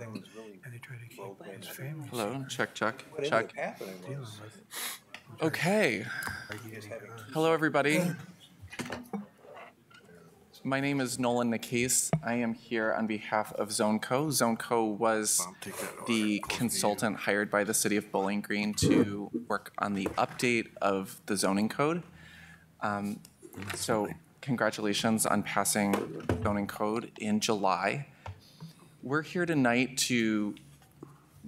thing was really And they try to keep broke his in. family. Hello, check, check, What ended check. up happening Dealing was with Okay. Hello, everybody. My name is Nolan Nakase. I am here on behalf of ZoneCo. ZoneCo was the consultant hired by the city of Bowling Green to work on the update of the zoning code. So congratulations on passing zoning code in July. We're here tonight to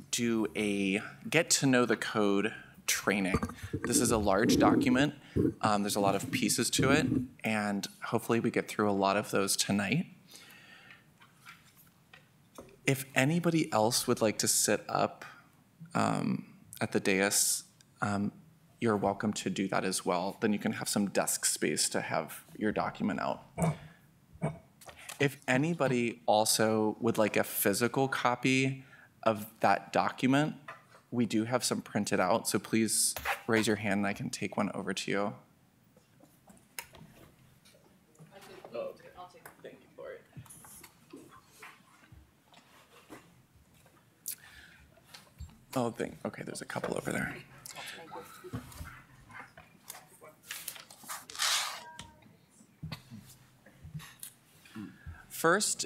do a get to know the code training. This is a large document. There's a lot of pieces to it, and hopefully we get through a lot of those tonight. If anybody else would like to sit up at the dais, you're welcome to do that as well. Then you can have some desk space to have your document out. If anybody also would like a physical copy of that document, we do have some printed out, so please raise your hand and I can take one over to you. I'll take it. Thank you for it. Oh, okay, there's a couple over there. First,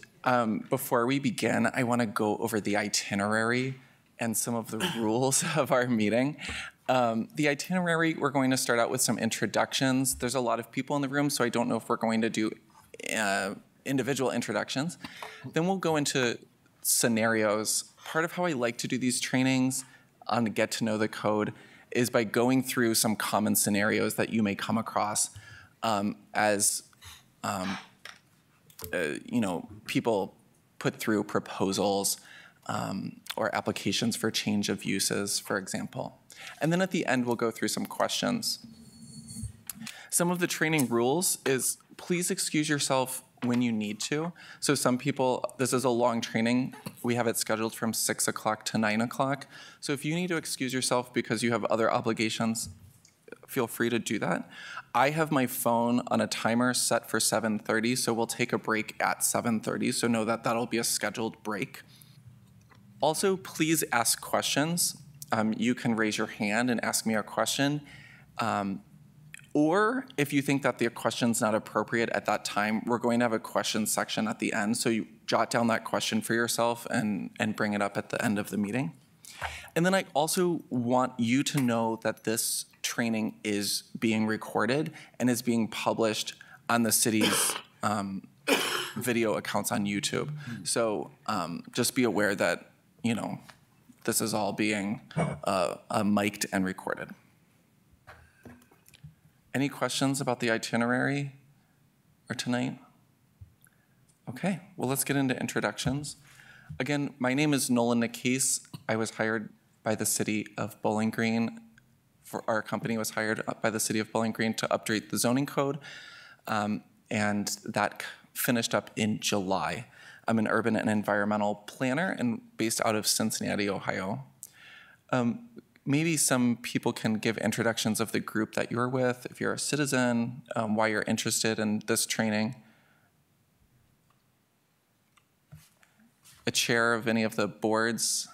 before we begin, I want to go over the itinerary and some of the rules of our meeting. The itinerary, we're going to start out with some introductions. There's a lot of people in the room, so I don't know if we're going to do individual introductions. Then we'll go into scenarios. Part of how I like to do these trainings on Get to Know the Code is by going through some common scenarios that you may come across as people put through proposals or applications for change of uses, for example. And then at the end, we'll go through some questions. Some of the training rules is please excuse yourself when you need to. So some people, this is a long training. We have it scheduled from 6 o'clock to 9 o'clock. So if you need to excuse yourself because you have other obligations, feel free to do that. I have my phone on a timer set for 7:30, so we'll take a break at 7:30, so know that that'll be a scheduled break. Also, please ask questions. You can raise your hand and ask me a question. Or if you think that the question's not appropriate at that time, we're going to have a question section at the end, so you jot down that question for yourself and bring it up at the end of the meeting. And then I also want you to know that this training is being recorded and is being published on the city's video accounts on YouTube. So just be aware that, this is all being mic'd and recorded. Any questions about the itinerary or tonight? Okay, well, let's get into introductions. Again, my name is Nolan Nakase. I was hired by the city of Bowling Green. Our company was hired by the city of Bowling Green to update the zoning code, and that finished up in July. I'm an urban and environmental planner and based out of Cincinnati, Ohio. Maybe some people can give introductions of the group that you're with, if you're a citizen, why you're interested in this training. A chair of any of the boards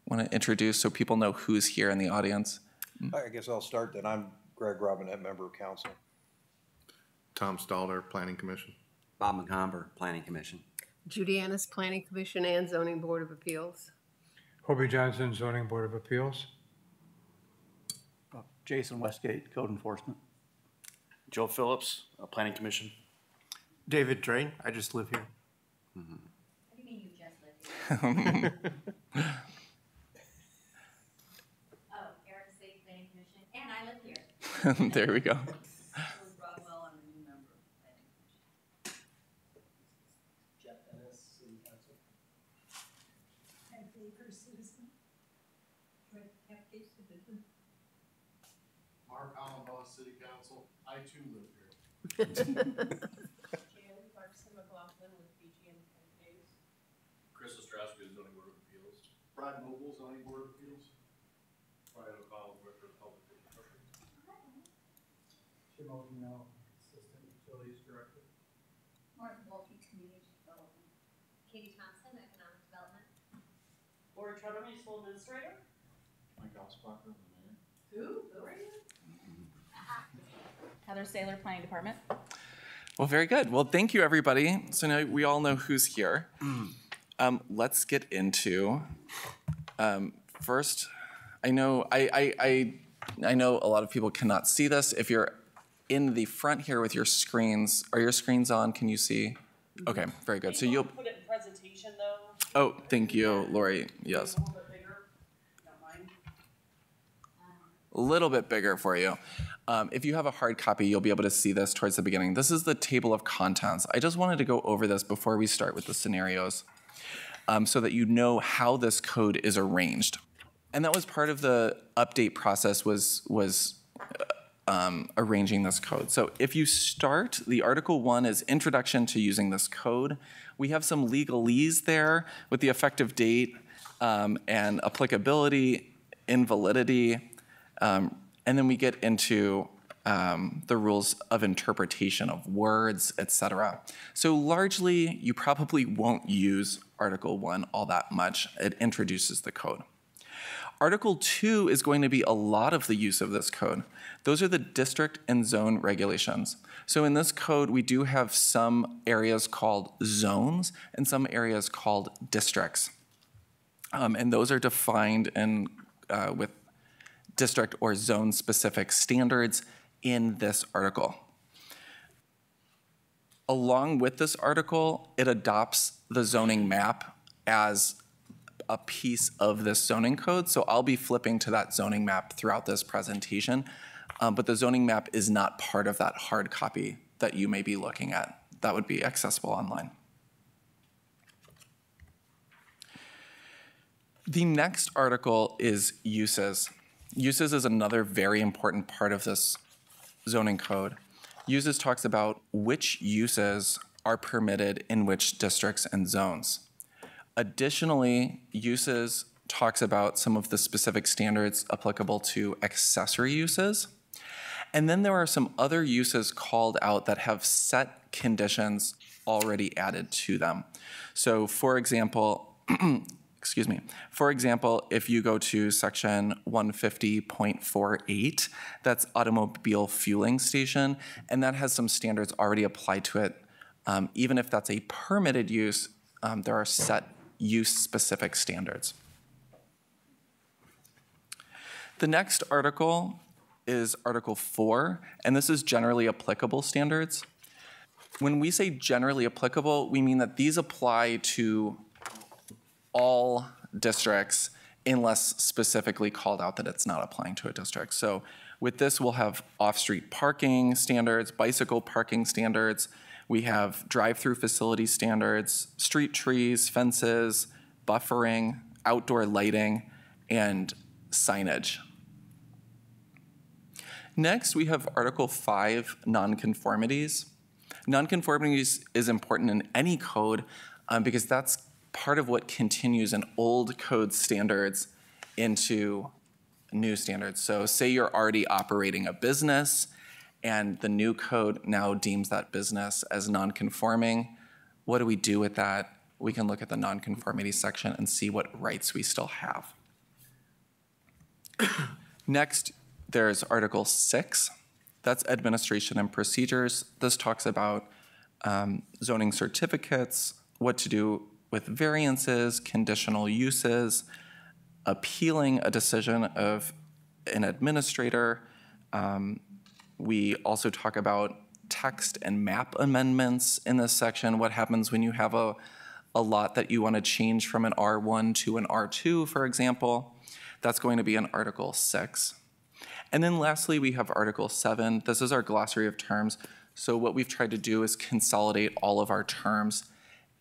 want to introduce so people know who's here in the audience. I guess I'll start then. I'm Greg Robinette, member of council. Tom Stalder, Planning Commission. Bob McComber, Planning Commission. Judy Annis, Planning Commission and Zoning Board of Appeals. Hobie Johnson, Zoning Board of Appeals. Jason Westgate, Code Enforcement. Joe Phillips, Planning Commission. David Drain, I just live here. What do you mean you just live here? Oh, Eric State Planning Commission, and I live here. There we go. Broadwell, I'm a new member of Planning Commission. Jeff Ennis, City Council. Ed Baker, citizen. Fred Hepke, citizen. Mark Allenboss, City Council. I too live here. Jan Clarkson McLaughlin with BGN Days. Chris Ostrowski, Zoning Board of Appeals. Brad Noble, Zoning Board of Appeals. Brian O'Connell, Director of Public Infrastructure. Jim O'Neill, Assistant Utilities Director. Martha Wolke, Community Development. Katie Thompson, Economic Development. Lori Trotter, Municipal Administrator. Mike Osbacher, the mayor. Who are you? Heather Saylor, Planning Department. Well, very good. Well, thank you, everybody. So now we all know who's here. Let's get into first. I know I know a lot of people cannot see this. If you're in the front here with your screens, are your screens on? Can you see? Okay, very good. So you'll Put it in presentation though. Oh, thank you, Lori. Yes. A little bit bigger. Don't mind. A little bit bigger for you. If you have a hard copy, you'll be able to see this towards the beginning. This is the table of contents. I just wanted to go over this before we start with the scenarios so that you know how this code is arranged. And that was part of the update process was arranging this code. So if you start, the Article 1 is Introduction to Using This Code. We have some legalese there with the effective date and applicability, invalidity, and then we get into the rules of interpretation of words, etc. So largely, you probably won't use Article 1 all that much. It introduces the code. Article 2 is going to be a lot of the use of this code. Those are the district and zone regulations. So in this code, we do have some areas called zones and some areas called districts. And those are defined in, with district or zone specific standards in this article. Along with this article, it adopts the zoning map as a piece of this zoning code. So I'll be flipping to that zoning map throughout this presentation, but the zoning map is not part of that hard copy that you may be looking at. That would be accessible online. The next article is uses. Uses is another very important part of this zoning code. Uses talks about which uses are permitted in which districts and zones. Additionally, uses talks about some of the specific standards applicable to accessory uses. And then there are some other uses called out that have set conditions already added to them. So for example, excuse me, for example, if you go to section 150.48, that's automobile fueling station, and that has some standards already applied to it. Even if that's a permitted use, there are set use-specific standards. The next article is Article 4, and this is generally applicable standards. When we say generally applicable, we mean that these apply to all districts unless specifically called out that it's not applying to a district. So with this, we'll have off-street parking standards, bicycle parking standards. We have drive-through facility standards, street trees, fences, buffering, outdoor lighting, and signage. Next, we have Article 5, nonconformities. Nonconformities is important in any code because that's part of what continues an old code standards into new standards. So say you're already operating a business and the new code now deems that business as non-conforming. What do we do with that? We can look at the nonconformity section and see what rights we still have. Next, there's Article 6. That's administration and procedures. This talks about zoning certificates, what to do with variances, conditional uses, appealing a decision of an administrator. We also talk about text and map amendments in this section. What happens when you have a lot that you want to change from an R1 to an R2, for example? That's going to be in Article 6. And then lastly, we have Article 7. This is our glossary of terms. So what we've tried to do is consolidate all of our terms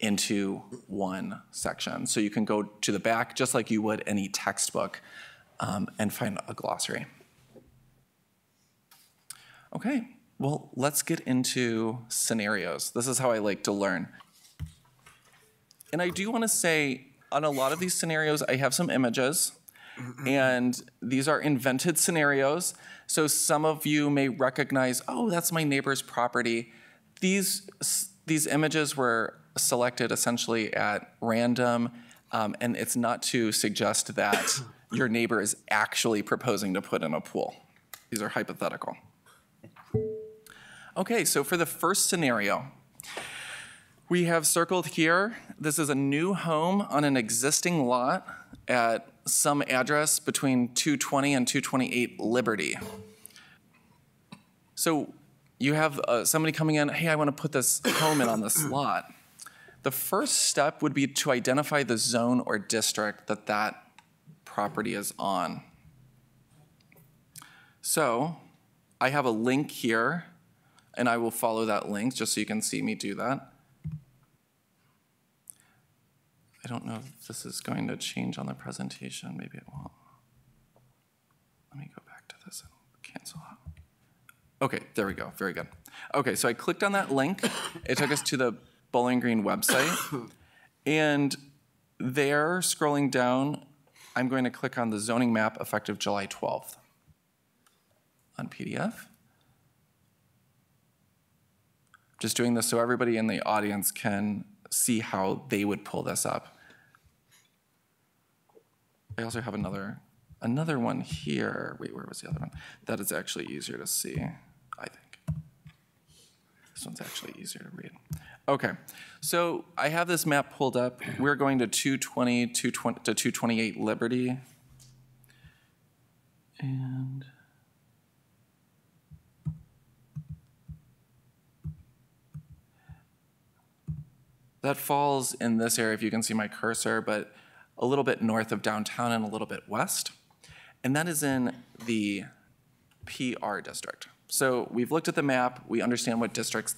into one section. So you can go to the back, just like you would any textbook, and find a glossary. Okay, well, let's get into scenarios. This is how I like to learn. And I do want to say, on a lot of these scenarios, I have some images, and these are invented scenarios. So some of you may recognize, oh, that's my neighbor's property. These images were selected essentially at random And it's not to suggest that your neighbor is actually proposing to put in a pool. These are hypothetical. Okay, so for the first scenario, we have circled here, this is a new home on an existing lot at some address between 220 and 228 Liberty. So you have somebody coming in, hey, I want to put this home in on this lot. The first step would be to identify the zone or district that that property is on. So I have a link here, and I will follow that link just so you can see me do that. I don't know if this is going to change on the presentation. Maybe it won't. Let me go back to this and cancel out. Okay, there we go. Very good. Okay, so I clicked on that link. It took us to the Bowling Green website. And there, scrolling down, I'm going to click on the zoning map effective July 12th on PDF. Just doing this so everybody in the audience can see how they would pull this up. I also have another one here. Wait, where was the other one? That is actually easier to see, I think. This one's actually easier to read. Okay, so I have this map pulled up. We're going to 220 to 228 Liberty. And that falls in this area, if you can see my cursor, but a little bit north of downtown and a little bit west. And that is in the PR district. So we've looked at the map, we understand what district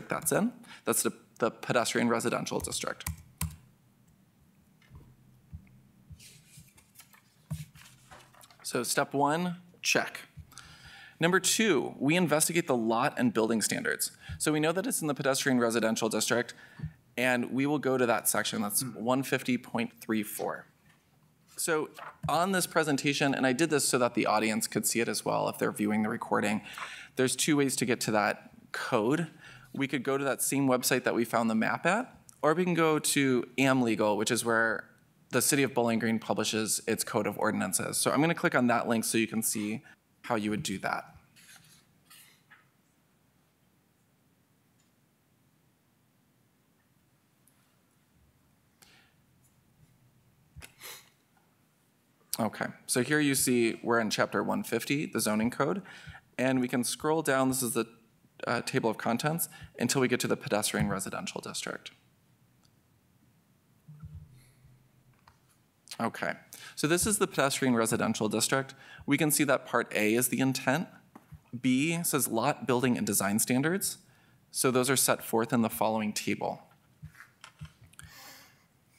that's in. That's the pedestrian residential district. So step one, check. Number two, we investigate the lot and building standards. So we know that it's in the pedestrian residential district, and we will go to that section, that's 150.34. So on this presentation, and I did this so that the audience could see it as well if they're viewing the recording, there's two ways to get to that code. We could go to that same website that we found the map at, or we can go to AmLegal, which is where the City of Bowling Green publishes its code of ordinances. So I'm gonna click on that link so you can see how you would do that. Okay, so here you see we're in chapter 150, the zoning code, and we can scroll down, this is the table of contents, until we get to the pedestrian residential district. Okay, so this is the pedestrian residential district. We can see that part A is the intent. B says lot, building, and design standards. So those are set forth in the following table.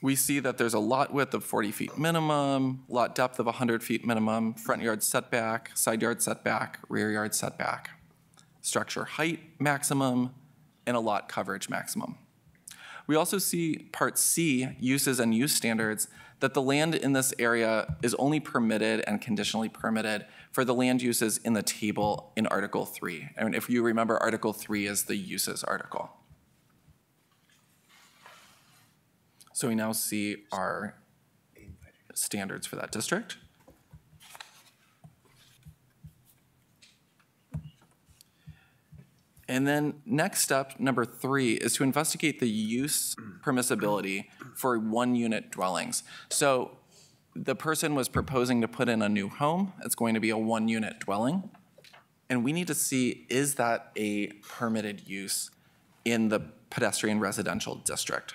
We see that there's a lot width of 40 feet minimum, lot depth of 100 feet minimum, front yard setback, side yard setback, rear yard setback, structure height maximum, and a lot coverage maximum. We also see part C, uses and use standards, that the land in this area is only permitted and conditionally permitted for the land uses in the table in Article 3. And if you remember, Article 3 is the uses article. So we now see our standards for that district. And then next step, number 3, is to investigate the use permissibility for one-unit dwellings. So the person was proposing to put in a new home. It's going to be a one-unit dwelling. And we need to see, is that a permitted use in the pedestrian residential district?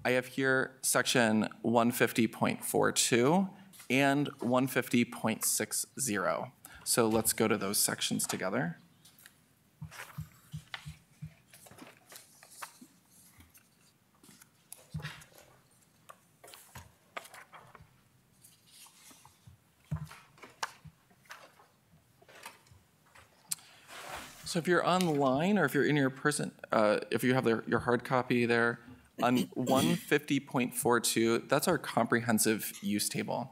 I have here section 150.42 and 150.60. So let's go to those sections together. So if you're online or if you're in your person, if you have your hard copy there, on 150.42, that's our comprehensive use table.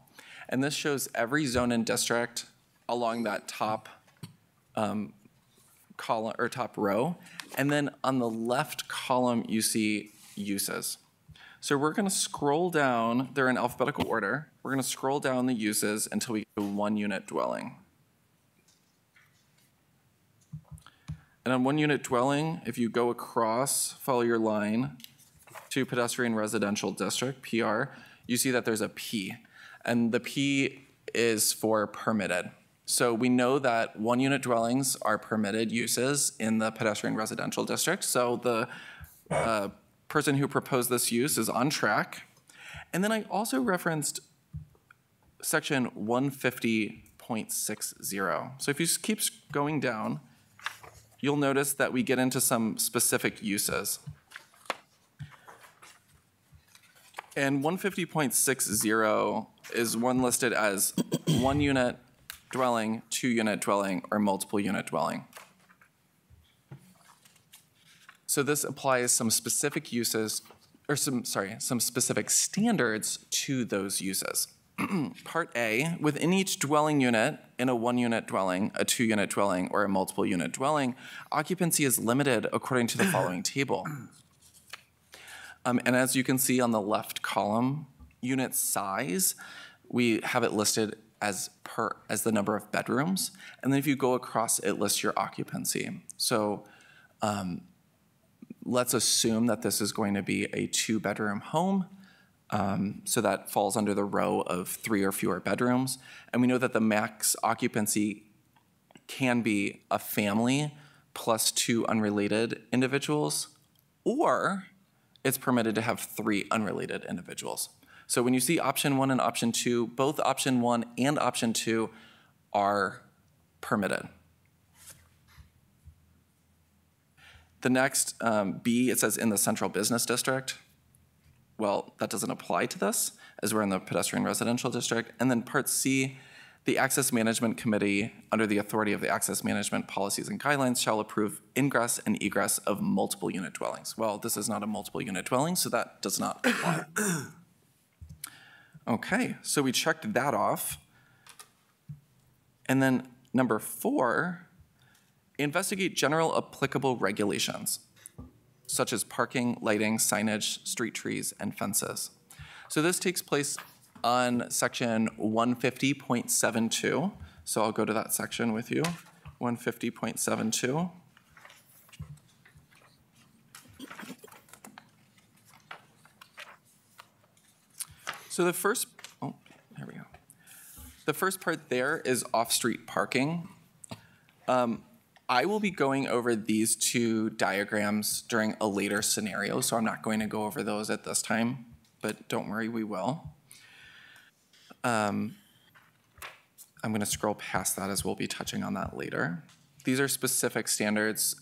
And this shows every zone and district along that top column or top row. And then on the left column, you see uses. So we're going to scroll down, they're in alphabetical order. We're going to scroll down the uses until we get to 1 unit dwelling. And on 1 unit dwelling, if you go across, follow your line to pedestrian residential district, PR, you see that there's a P. And the P is for permitted. So we know that 1 unit dwellings are permitted uses in the pedestrian residential district. So the person who proposed this use is on track. And then I also referenced section 150.60. So if you just keep going down, you'll notice that we get into some specific uses. And 150.60 is one listed as 1 unit dwelling, 2 unit dwelling, or multiple unit dwelling. So this applies some specific uses, or some specific standards to those uses. Part A, within each dwelling unit in a 1 unit dwelling, a 2 unit dwelling, or a multiple unit dwelling, occupancy is limited according to the following table. And as you can see on the left column, unit size, we have it listed as the number of bedrooms. And then if you go across, it lists your occupancy. So let's assume that this is going to be a 2-bedroom home. So that falls under the row of 3 or fewer bedrooms. And we know that the max occupancy can be a family plus 2 unrelated individuals, or it's permitted to have 3 unrelated individuals. So when you see option 1 and option 2, both option 1 and option 2 are permitted. The next, B, it says in the central business district. Well, that doesn't apply to this, as we're in the pedestrian residential district. And then part C, the Access Management Committee, under the authority of the Access Management Policies and Guidelines, shall approve ingress and egress of multiple unit dwellings. Well, this is not a multiple unit dwelling, so that does not apply. Okay, so we checked that off. And then number 4, investigate general applicable regulations, such as parking, lighting, signage, street trees, and fences. So this takes place on section 150.72. So I'll go to that section with you, 150.72. So the first, there we go. The first part there is off-street parking. I will be going over these 2 diagrams during a later scenario, so I'm not going to go over those at this time, but don't worry, we will. I'm going to scroll past that as we'll be touching on that later. These are specific standards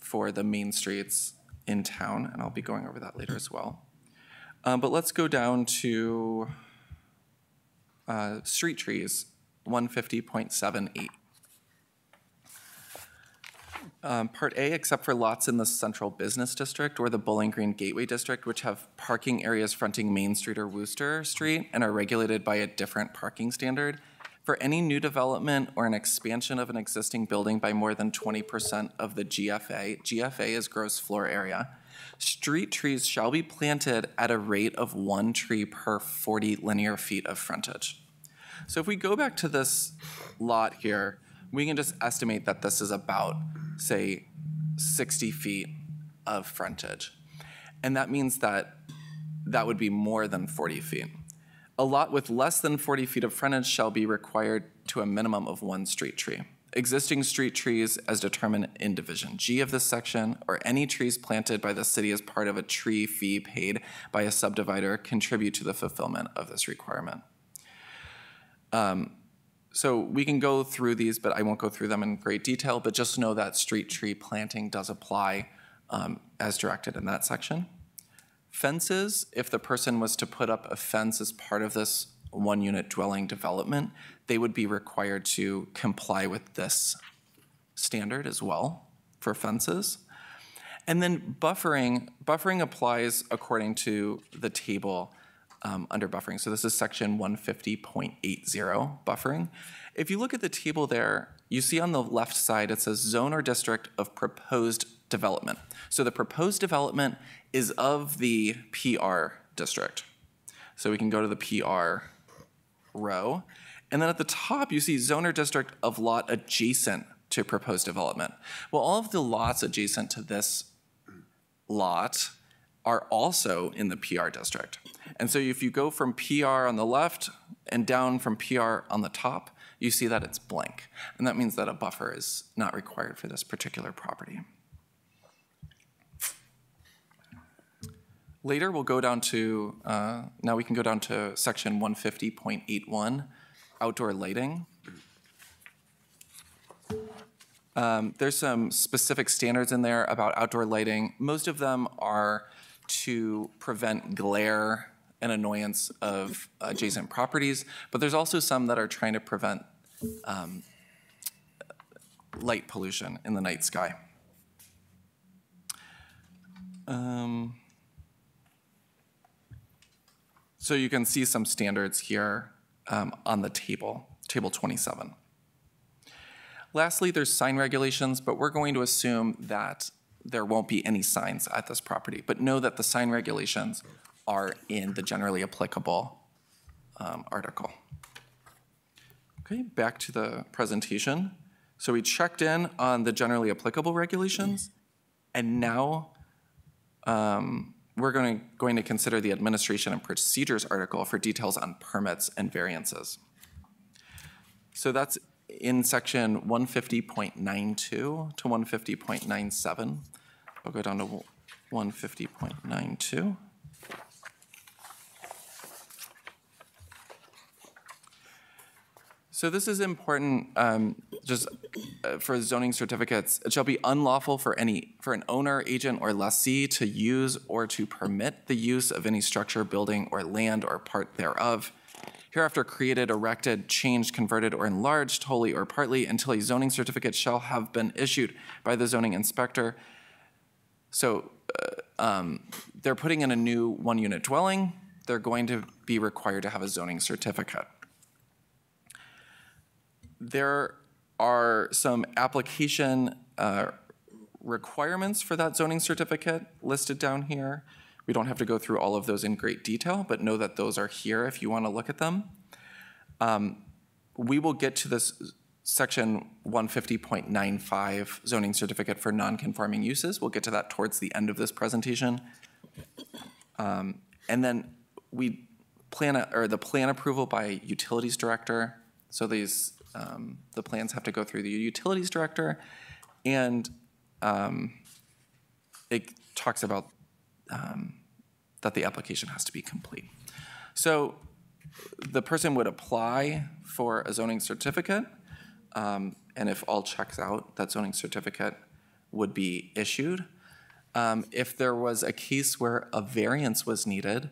for the main streets in town, and I'll be going over that later as well. But let's go down to street trees, 150.78. Part A, except for lots in the central business district or the Bowling Green Gateway District, which have parking areas fronting Main Street or Wooster Street and are regulated by a different parking standard. For any new development or an expansion of an existing building by more than 20% of the GFA is gross floor area, street trees shall be planted at a rate of 1 tree per 40 linear feet of frontage. So if we go back to this lot here, we can just estimate that this is about, say, 60 feet of frontage. And that means that that would be more than 40 feet. A lot with less than 40 feet of frontage shall be required to a minimum of 1 street tree. Existing street trees as determined in Division G of this section, or any trees planted by the city as part of a tree fee paid by a subdivider, contribute to the fulfillment of this requirement. So we can go through these, but I won't go through them in great detail, but just know that street tree planting does apply as directed in that section. Fences, if the person was to put up a fence as part of this 1 unit dwelling development, they would be required to comply with this standard as well for fences. And then buffering applies according to the table under buffering. So this is section 150.80 buffering. If you look at the table there, you see on the left side, it says zone or district of proposed development. So the proposed development is of the PR district. So we can go to the PR row. And then at the top, you see zone or district of lot adjacent to proposed development. Well, all of the lots adjacent to this lot are also in the PR district. And so if you go from PR on the left and down from PR on the top, you see that it's blank. And that means that a buffer is not required for this particular property. Later, we'll go down to, now we can go down to section 150.81, outdoor lighting. There's some specific standards in there about outdoor lighting. Most of them are to prevent glare and annoyance of adjacent properties, but there's also some that are trying to prevent light pollution in the night sky. So you can see some standards here on the table 27. Lastly, there's sign regulations, but we're going to assume that there won't be any signs at this property. But know that the sign regulations are in the generally applicable article. Okay, back to the presentation. So we checked in on the generally applicable regulations, and now we're going to consider the administration and procedures article for details on permits and variances. So that's in section 150.92 to 150.97. I'll go down to 150.92. So this is important for zoning certificates. It shall be unlawful for an owner, agent, or lessee to use or to permit the use of any structure, building, or land or part thereof, hereafter created, erected, changed, converted, or enlarged wholly or partly until a zoning certificate shall have been issued by the zoning inspector. So they're putting in a new one-unit dwelling. They're going to be required to have a zoning certificate. There are some application requirements for that zoning certificate listed down here. We don't have to go through all of those in great detail, but know that those are here if you want to look at them. We will get to this section 150.95 zoning certificate for non-conforming uses. We'll get to that towards the end of this presentation. And then the plan approval by utilities director. So these the plans have to go through the utilities director, and it talks about that the application has to be complete. So the person would apply for a zoning certificate, and if all checks out, that zoning certificate would be issued. If there was a case where a variance was needed,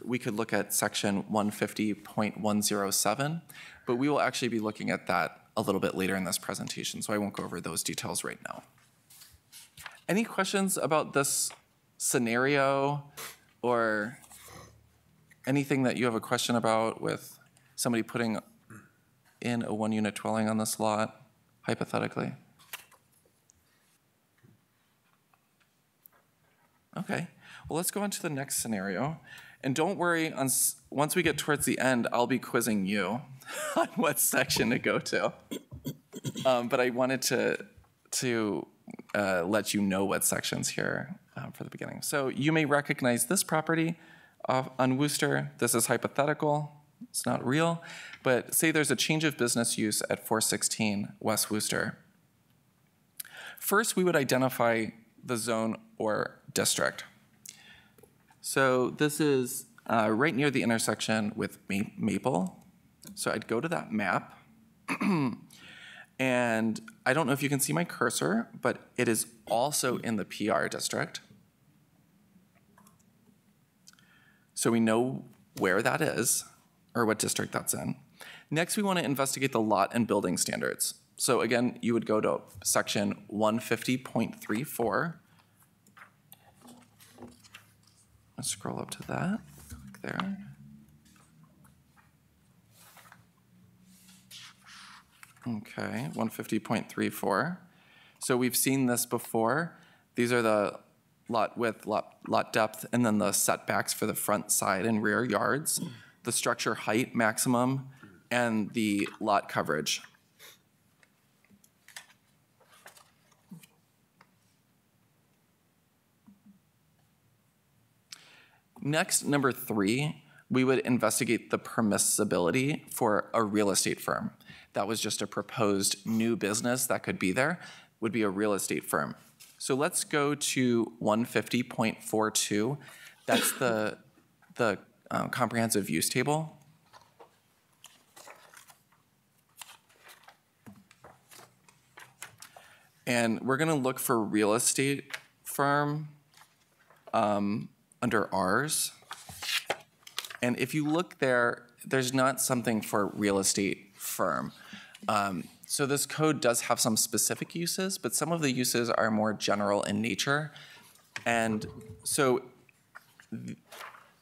we could look at section 150.107, but we will actually be looking at that a little bit later in this presentation, so I won't go over those details right now. Any questions about this scenario or anything that you have a question about with somebody putting in a one-unit dwelling on this lot, hypothetically? Okay, well, let's go on to the next scenario. And don't worry, once we get towards the end, I'll be quizzing you on what section to go to. But I wanted to let you know what section's here for the beginning. So you may recognize this property on Wooster. This is hypothetical. It's not real. But say there's a change of business use at 416 West Wooster. First, we would identify the zone or district. So this is right near the intersection with Maple. So I'd go to that map. And I don't know if you can see my cursor, but it is also in the PR district. So we know where that is, or what district that's in. Next, we want to investigate the lot and building standards. So again, you would go to section 150.34. Let's scroll up to that, click there. Okay, 150.34. So we've seen this before. These are the lot width, lot depth, and then the setbacks for the front, side, and rear yards, the structure height maximum, and the lot coverage. Next, number 3, we would investigate the permissibility for a real estate firm. That was just a proposed new business that could be there, would be a real estate firm. So let's go to 150.42. That's the comprehensive use table. And we're going to look for real estate firm under ours. And if you look there, there's not something for real estate firm. So this code does have some specific uses, but some of the uses are more general in nature. And so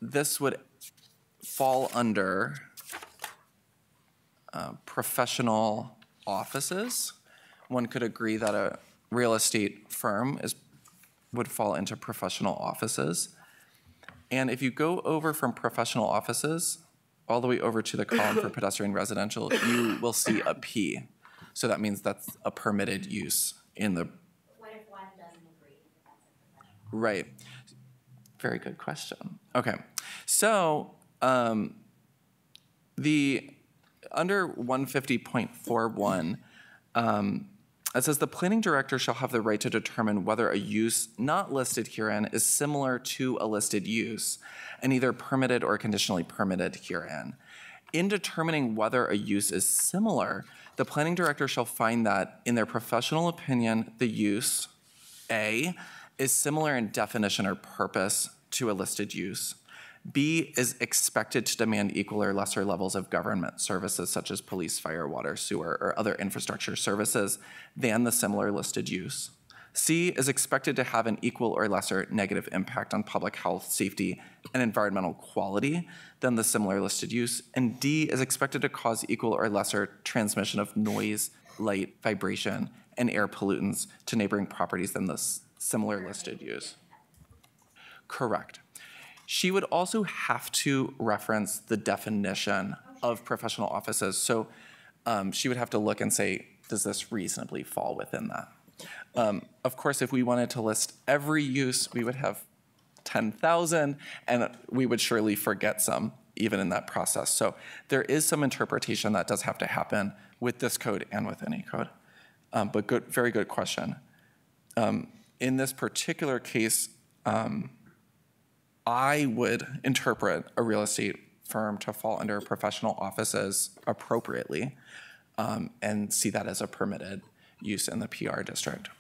this would fall under professional offices. One could agree that a real estate firm would fall into professional offices. And if you go over from professional offices all the way over to the column for pedestrian residential, you will see a P. So that means that's a permitted use in the. What if one doesn't agree that that's a professional? Right. Very good question. Okay. So the under 150.41, it says the planning director shall have the right to determine whether a use not listed herein is similar to a listed use and either permitted or conditionally permitted herein. In determining whether a use is similar, the planning director shall find that, in their professional opinion, the use, A, is similar in definition or purpose to a listed use. B, is expected to demand equal or lesser levels of government services such as police, fire, water, sewer, or other infrastructure services than the similar listed use. C, is expected to have an equal or lesser negative impact on public health, safety, and environmental quality than the similar listed use. And D, is expected to cause equal or lesser transmission of noise, light, vibration, and air pollutants to neighboring properties than the similar listed use. Correct. She would also have to reference the definition of professional offices. So she would have to look and say, does this reasonably fall within that? Of course, if we wanted to list every use, we would have 10,000, and we would surely forget some even in that process. So there is some interpretation that does have to happen with this code and with any code. But good, very good question. In this particular case, I would interpret a real estate firm to fall under professional offices appropriately and see that as a permitted use in the PR district.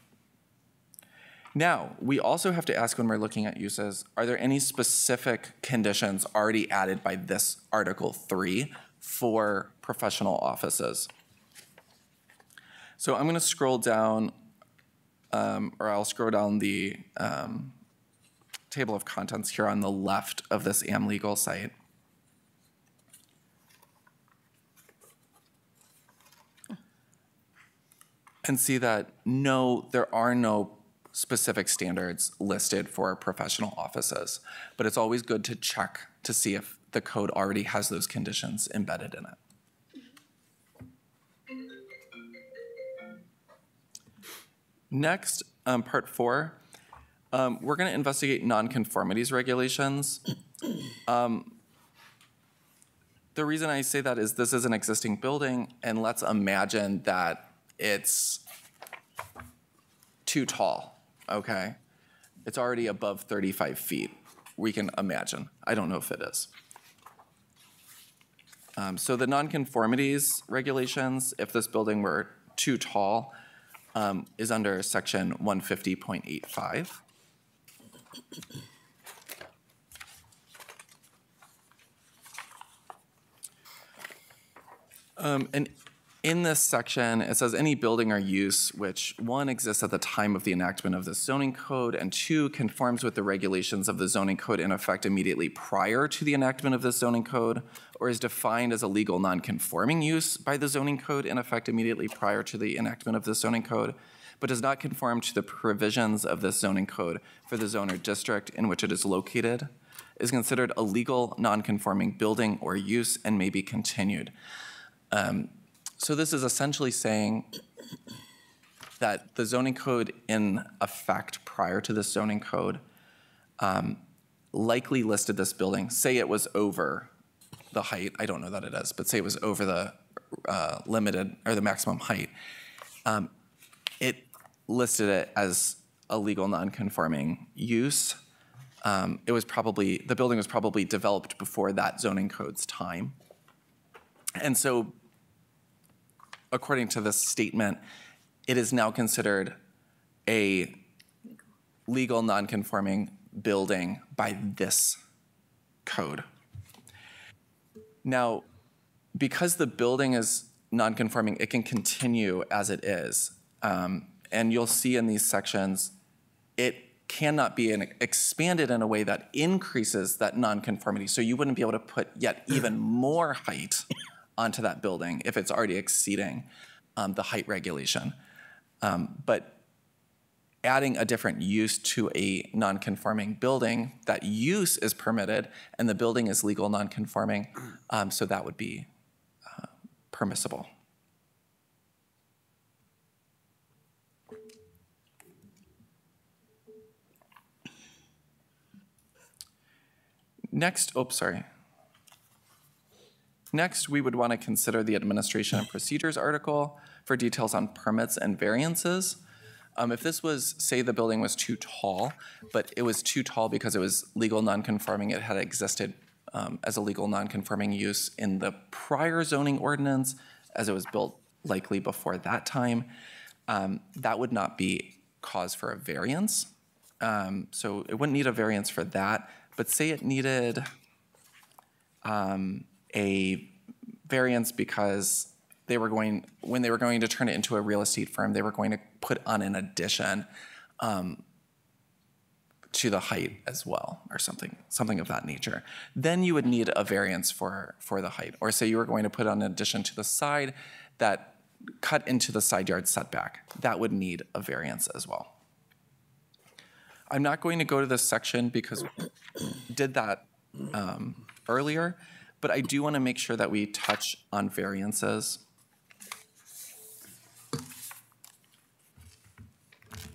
Now, we also have to ask when we're looking at uses, are there any specific conditions already added by this Article 3 for professional offices? So I'm going to scroll down, or I'll scroll down the table of contents here on the left of this AmLegal site. And see that no, there are no specific standards listed for professional offices, but it's always good to check to see if the code already has those conditions embedded in it. Next, part 4, we're going to investigate nonconformities regulations. The reason I say that is this is an existing building, and let's imagine that it's too tall, okay? It's already above 35 feet. We can imagine. I don't know if it is. So the nonconformities regulations, if this building were too tall, is under section 150.85. And in this section, it says any building or use which, one, exists at the time of the enactment of the zoning code, and two, conforms with the regulations of the zoning code in effect immediately prior to the enactment of the zoning code, or is defined as a legal non-conforming use by the zoning code in effect immediately prior to the enactment of the zoning code, but does not conform to the provisions of this zoning code for the zone or district in which it is located, is considered a legal non-conforming building or use and may be continued. So this is essentially saying that the zoning code in effect prior to this zoning code likely listed this building, say it was over the height, I don't know that it is, but say it was over the limited or the maximum height, it listed it as a legal non-conforming use. The building was probably developed before that zoning code's time. And so according to this statement, it is now considered a legal non-conforming building by this code. Now, because the building is non-conforming, it can continue as it is. And you'll see in these sections, it cannot be expanded in a way that increases that non-conformity. So you wouldn't be able to put yet even more height onto that building if it's already exceeding the height regulation. But adding a different use to a non-conforming building, that use is permitted and the building is legal non-conforming, so that would be permissible. Next, Next, we would want to consider the Administration and Procedures article for details on permits and variances. If this was, say the building was too tall, but it was too tall because it was legal non-conforming, it had existed as a legal non-conforming use in the prior zoning ordinance as it was built likely before that time, that would not be cause for a variance. So it wouldn't need a variance for that, but say it needed a variance because when they were going to turn it into a real estate firm, they were going to put on an addition to the height as well, or something of that nature. Then you would need a variance for the height. Or say you were going to put on an addition to the side that cut into the side yard setback. That would need a variance as well. I'm not going to go to this section because we did that earlier, but I do want to make sure that we touch on variances.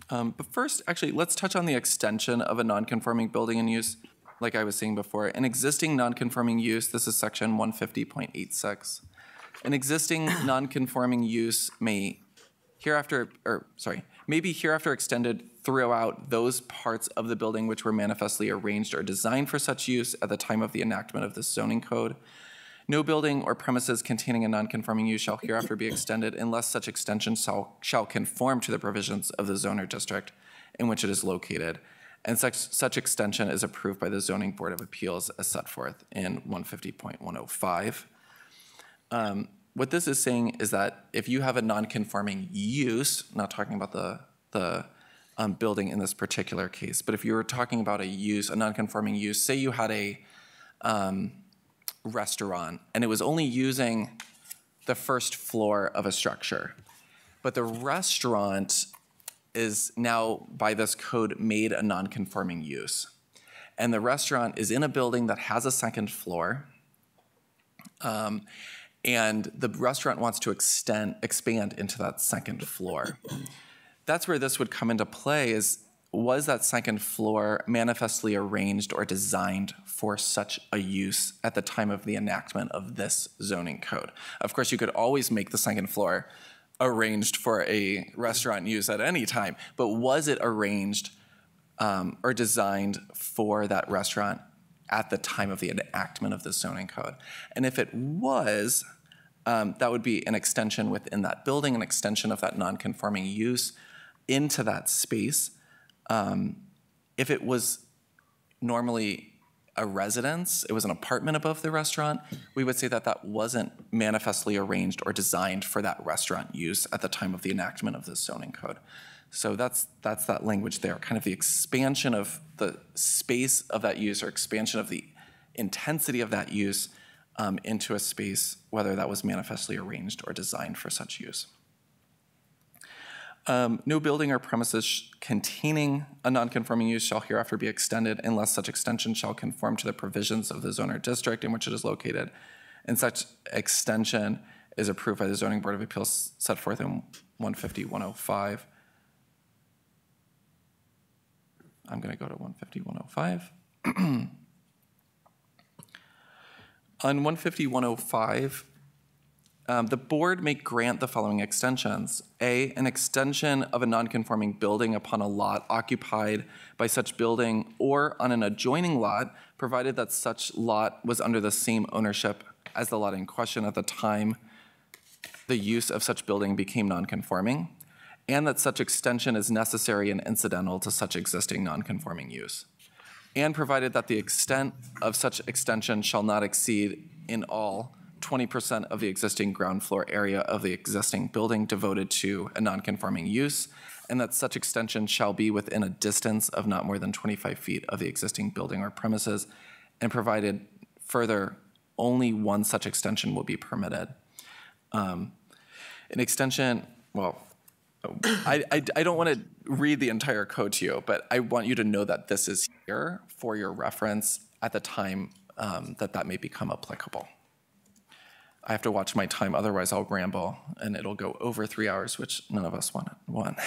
But first, actually, let's touch on the extension of a non-conforming building and use. Like I was saying before, an existing non-conforming use, this is section 150.86. An existing non-conforming use may be hereafter extended throughout those parts of the building which were manifestly arranged or designed for such use at the time of the enactment of this zoning code. No building or premises containing a non-conforming use shall hereafter be extended unless such extension shall conform to the provisions of the zone or district in which it is located, and such extension is approved by the Zoning Board of Appeals as set forth in 150.105. What this is saying is that if you have a non-conforming use, not talking about the building in this particular case, but if you were talking about a non-conforming use, say you had a restaurant and it was only using the first floor of a structure, but the restaurant is now by this code made a non-conforming use, and the restaurant is in a building that has a second floor, and the restaurant wants to expand into that second floor. That's where this would come into play is, was that second floor manifestly arranged or designed for such a use at the time of the enactment of this zoning code? Of course, you could always make the second floor arranged for a restaurant use at any time, but was it arranged or designed for that restaurant at the time of the enactment of the zoning code? And if it was, that would be an extension within that building, an extension of that non-conforming use into that space. If it was normally a residence, it was an apartment above the restaurant, we would say that that wasn't manifestly arranged or designed for that restaurant use at the time of the enactment of this zoning code. So that's that language there, kind of the expansion of the space of that use or expansion of the intensity of that use into a space, whether that was manifestly arranged or designed for such use. No building or premises containing a non-conforming use shall hereafter be extended unless such extension shall conform to the provisions of the zone or district in which it is located, and such extension is approved by the Zoning Board of Appeals set forth in 150-105. I'm going to go to 150-105. On 150-105, the board may grant the following extensions. A, an extension of a non-conforming building upon a lot occupied by such building or on an adjoining lot, provided that such lot was under the same ownership as the lot in question at the time the use of such building became non-conforming, and that such extension is necessary and incidental to such existing non-conforming use. And provided that the extent of such extension shall not exceed in all 20% of the existing ground floor area of the existing building devoted to a non-conforming use, and that such extension shall be within a distance of not more than 25 feet of the existing building or premises, and provided further, only one such extension will be permitted. An extension, well, I don't want to read the entire code to you, but I want you to know that this is here for your reference at the time that may become applicable. I have to watch my time, otherwise I'll ramble and it'll go over 3 hours, which none of us want.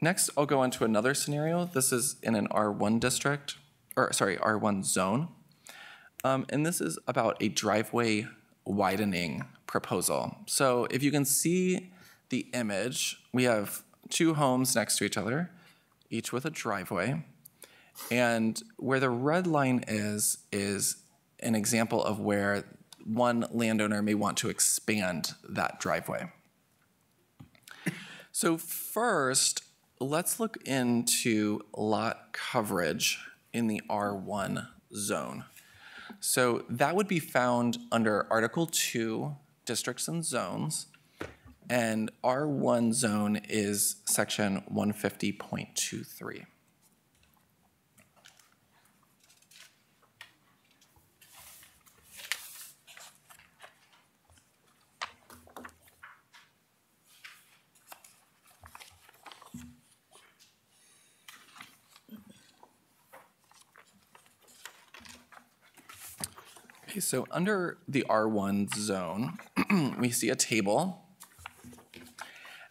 Next, I'll go into another scenario. This is in an R1 district, or sorry, R1 zone. And this is about a driveway widening proposal. So if you can see the image, we have two homes next to each other, each with a driveway. And where the red line is an example of where one landowner may want to expand that driveway. So first, let's look into lot coverage in the R1 zone. So that would be found under Article 2, Districts and Zones, and R1 zone is section 150.23. Okay, so under the R1 zone, we see a table,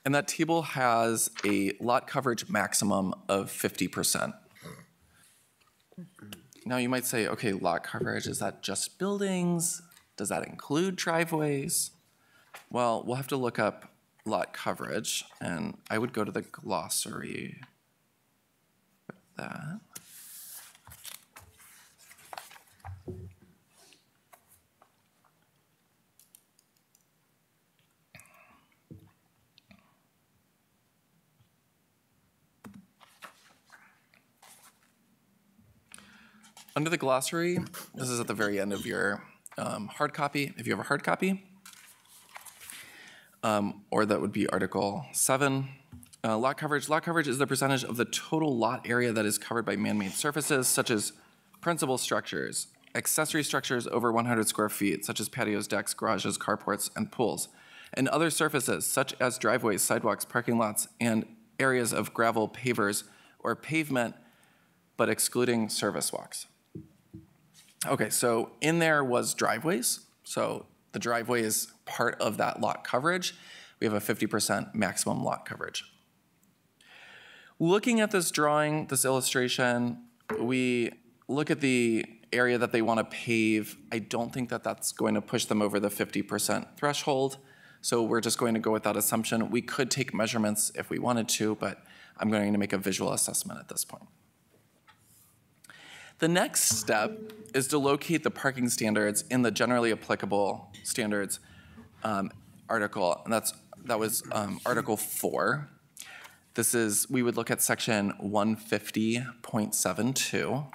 and that table has a lot coverage maximum of 50%. Now you might say, okay, lot coverage, is that just buildings? Does that include driveways? Well, we'll have to look up lot coverage, and I would go to the glossary for that. Under the glossary, this is at the very end of your hard copy, if you have a hard copy, or that would be Article 7. Lot coverage. Lot coverage is the percentage of the total lot area that is covered by man-made surfaces, such as principal structures, accessory structures over 100 square feet, such as patios, decks, garages, carports, and pools, and other surfaces, such as driveways, sidewalks, parking lots, and areas of gravel, pavers, or pavement, but excluding service walks. Okay, so in there was driveways. So the driveway is part of that lot coverage. We have a 50% maximum lot coverage. Looking at this drawing, this illustration, we look at the area that they want to pave. I don't think that that's going to push them over the 50% threshold. So we're just going to go with that assumption. We could take measurements if we wanted to, but I'm going to make a visual assessment at this point. The next step is to locate the parking standards in the generally applicable standards article, and that was Article 4. we would look at section 150.72.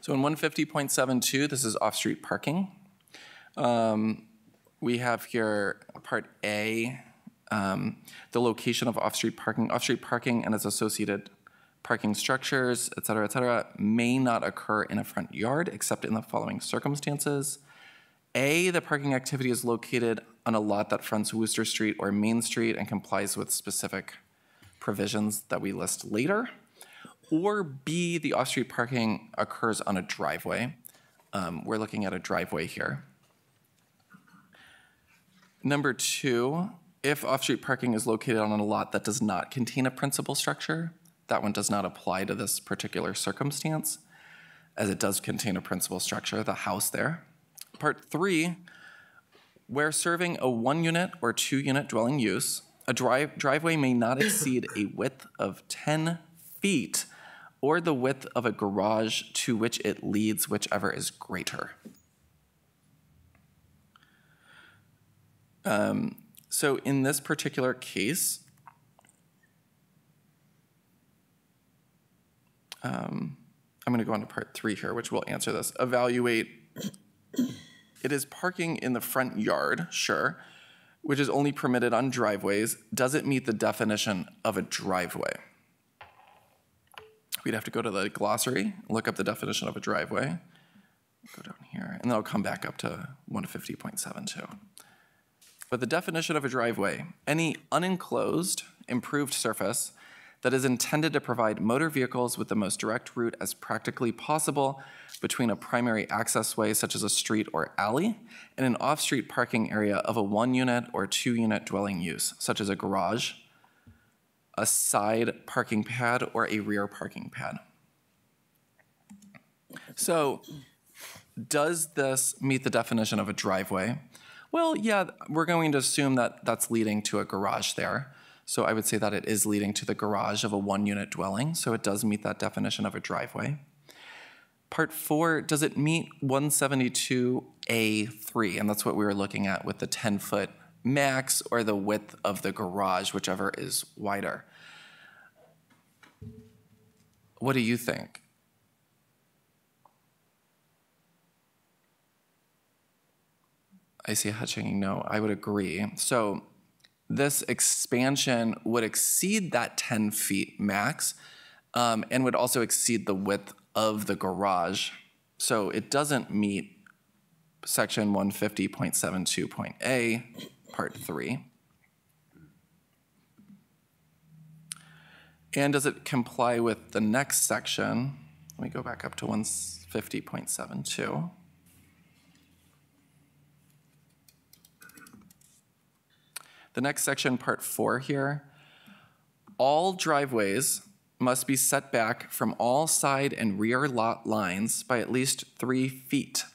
So in 150.72, this is off-street parking. We have here part A, the location of off-street parking. Off-street parking and its associated parking structures, et cetera, may not occur in a front yard except in the following circumstances. A, the parking activity is located on a lot that fronts Wooster Street or Main Street and complies with specific provisions that we list later. Or B, the off-street parking occurs on a driveway. We're looking at a driveway here. Number 2, if off-street parking is located on a lot that does not contain a principal structure, that one does not apply to this particular circumstance, as it does contain a principal structure, the house there. Part 3, where serving a 1-unit or 2-unit dwelling use, a driveway may not exceed a width of 10 feet or the width of a garage to which it leads, whichever is greater. So in this particular case, I'm going to go on to part 3 here, which will answer this. Evaluate, it is parking in the front yard, sure, which is only permitted on driveways. Does it meet the definition of a driveway? We'd have to go to the glossary, look up the definition of a driveway, go down here, and then I'll come back up to 150.72. But the definition of a driveway, any unenclosed, improved surface that is intended to provide motor vehicles with the most direct route as practically possible between a primary access way, such as a street or alley, and an off-street parking area of a 1-unit or 2-unit dwelling use, such as a garage, a side parking pad, or a rear parking pad. So, does this meet the definition of a driveway? Well, yeah, we're going to assume that that's leading to a garage there. So I would say that it is leading to the garage of a 1-unit dwelling, so it does meet that definition of a driveway. Part 4, does it meet 172A3? And that's what we were looking at with the 10-foot max or the width of the garage, whichever is wider. What do you think? I see a head shaking no. I would agree. So this expansion would exceed that 10 feet max and would also exceed the width of the garage. So it doesn't meet section 150.72.A, part 3. And does it comply with the next section? Let me go back up to 150.72. The next section, part 4 here, all driveways must be set back from all side and rear lot lines by at least 3 feet,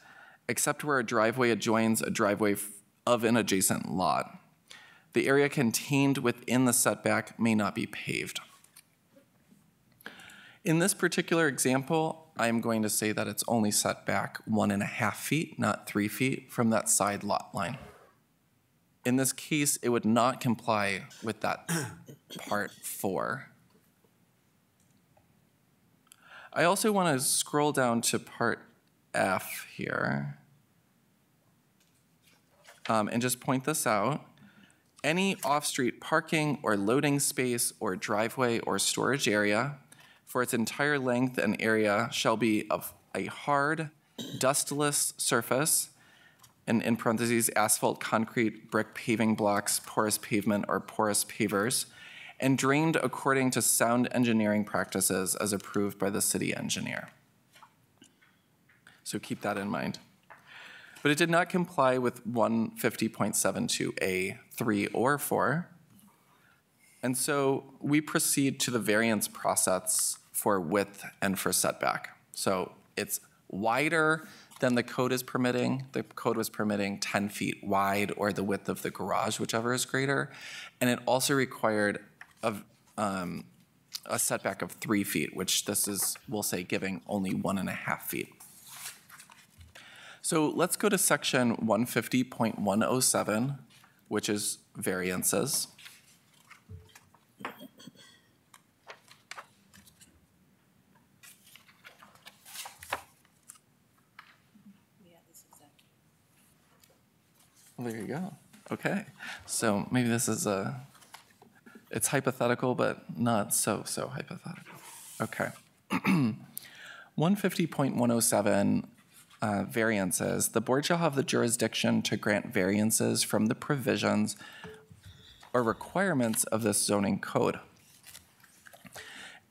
except where a driveway adjoins a driveway of an adjacent lot. The area contained within the setback may not be paved. In this particular example, I'm going to say that it's only set back 1.5 feet, not 3 feet, from that side lot line. In this case, it would not comply with that part 4. I also want to scroll down to part F here and just point this out. Any off-street parking or loading space or driveway or storage area for its entire length and area shall be of a hard, dustless surface, and in parentheses, asphalt, concrete, brick paving blocks, porous pavement, or porous pavers, and drained according to sound engineering practices as approved by the city engineer. So keep that in mind. But it did not comply with 150.72A 3 or 4. And so we proceed to the variance process for width and for setback. So it's wider than the code is permitting. The code was permitting 10 feet wide or the width of the garage, whichever is greater. And it also required a a setback of 3 feet, which this is, we'll say, giving only 1.5 feet. So let's go to section 150.107, which is variances. Well, there you go. Okay. So maybe this is it's hypothetical, but not so hypothetical. Okay. 150.107 variances. The board shall have the jurisdiction to grant variances from the provisions or requirements of this zoning code.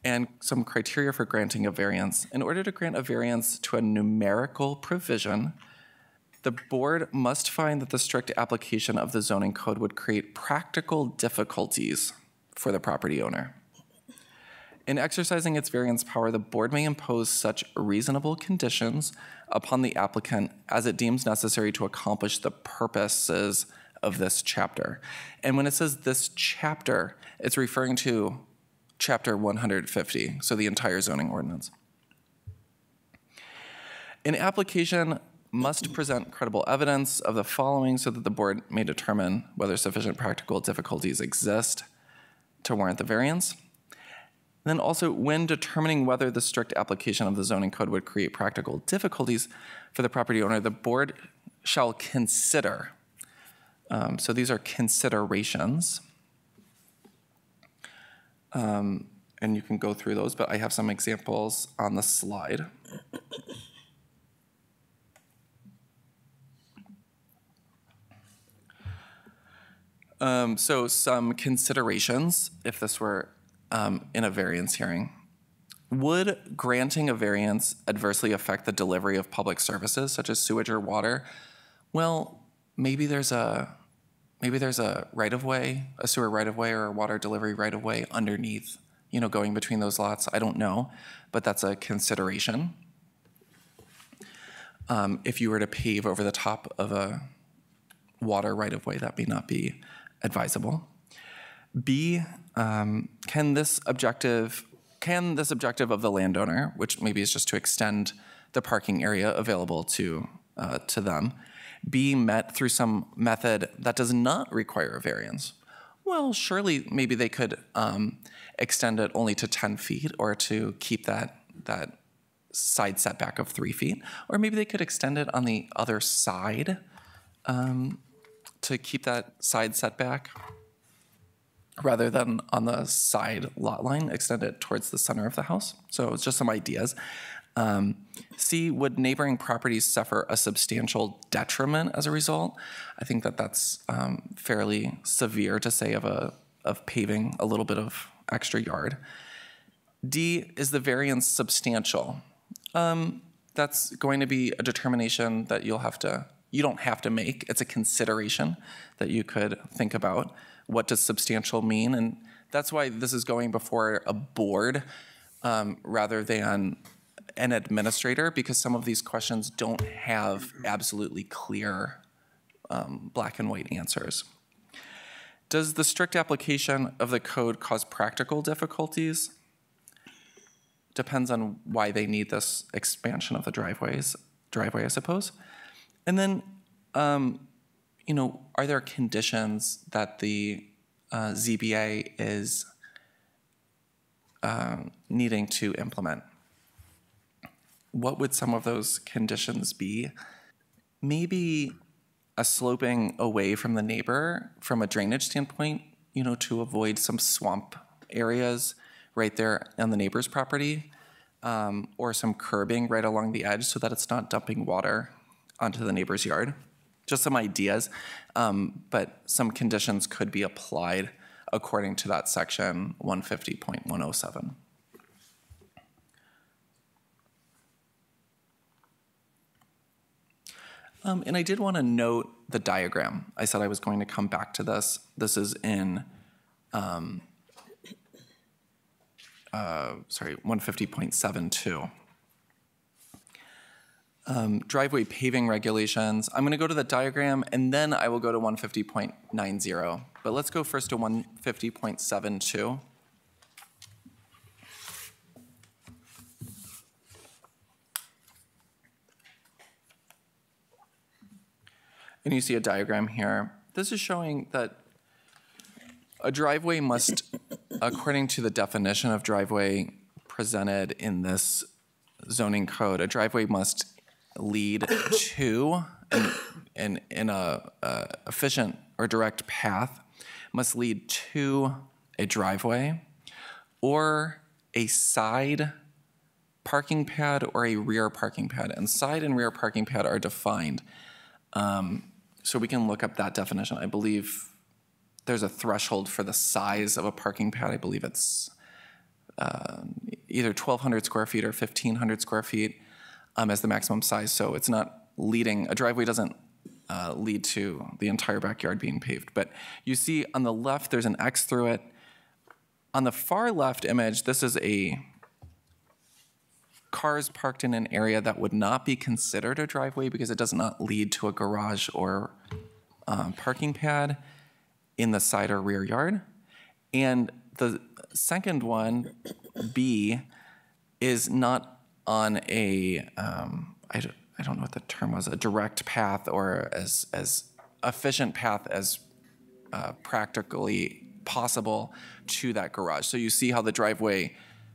And some criteria for granting a variance. In order to grant a variance to a numerical provision, the board must find that the strict application of the zoning code would create practical difficulties for the property owner. In exercising its variance power, the board may impose such reasonable conditions upon the applicant as it deems necessary to accomplish the purposes of this chapter. And when it says this chapter, it's referring to chapter 150, so the entire zoning ordinance. An application must present credible evidence of the following so that the board may determine whether sufficient practical difficulties exist to warrant the variance. And then also, when determining whether the strict application of the zoning code would create practical difficulties for the property owner, the board shall consider. So these are considerations. And you can go through those, but I have some examples on the slide. So some considerations, if this were in a variance hearing. Would granting a variance adversely affect the delivery of public services such as sewage or water? Well, maybe there's a right-of-way, a sewer right-of-way or a water delivery right-of-way underneath, going between those lots. I don't know, but that's a consideration. If you were to pave over the top of a water right-of-way, that may not be advisable. B, can this objective of the landowner, which maybe is just to extend the parking area available to them, be met through some method that does not require a variance? Well, surely maybe they could extend it only to 10 feet or to keep that side setback of 3 feet, or maybe they could extend it on the other side to keep that side setback, rather than on the side lot line, extend it towards the center of the house. So it's just some ideas. C, would neighboring properties suffer a substantial detriment as a result? I think that's fairly severe to say of paving a little bit of extra yard. D, is the variance substantial? That's going to be a determination that you don't have to make. It's a consideration that you could think about. What does substantial mean? And that's why this is going before a board rather than an administrator, because some of these questions don't have absolutely clear black and white answers. Does the strict application of the code cause practical difficulties? Depends on why they need this expansion of the driveway, I suppose. And then, are there conditions that the ZBA is needing to implement? What would some of those conditions be? Maybe a sloping away from the neighbor from a drainage standpoint, to avoid some swamp areas right there on the neighbor's property, or some curbing right along the edge so that it's not dumping water onto the neighbor's yard. Just some ideas, but some conditions could be applied according to that section 150.107. And I did want to note the diagram. I said I was going to come back to this. This is in 150.72. Driveway paving regulations. I'm going to go to the diagram and then I will go to 150.90. But let's go first to 150.72. And you see a diagram here. This is showing that a driveway must, according to the definition of driveway presented in this zoning code, a driveway must lead to, in a efficient or direct path, must lead to a driveway or a side parking pad or a rear parking pad. And side and rear parking pad are defined. So we can look up that definition. I believe there's a threshold for the size of a parking pad. I believe it's either 1,200 square feet or 1,500 square feet as the maximum size. So it's not leading, a driveway doesn't lead to the entire backyard being paved. But you see on the left, there's an X through it. On the far left image, this is a cars parked in an area that would not be considered a driveway because it does not lead to a garage or parking pad in the side or rear yard. And the second one, B, is not on a, I don't know what the term was, a direct path or as efficient path as practically possible to that garage. So you see how the driveway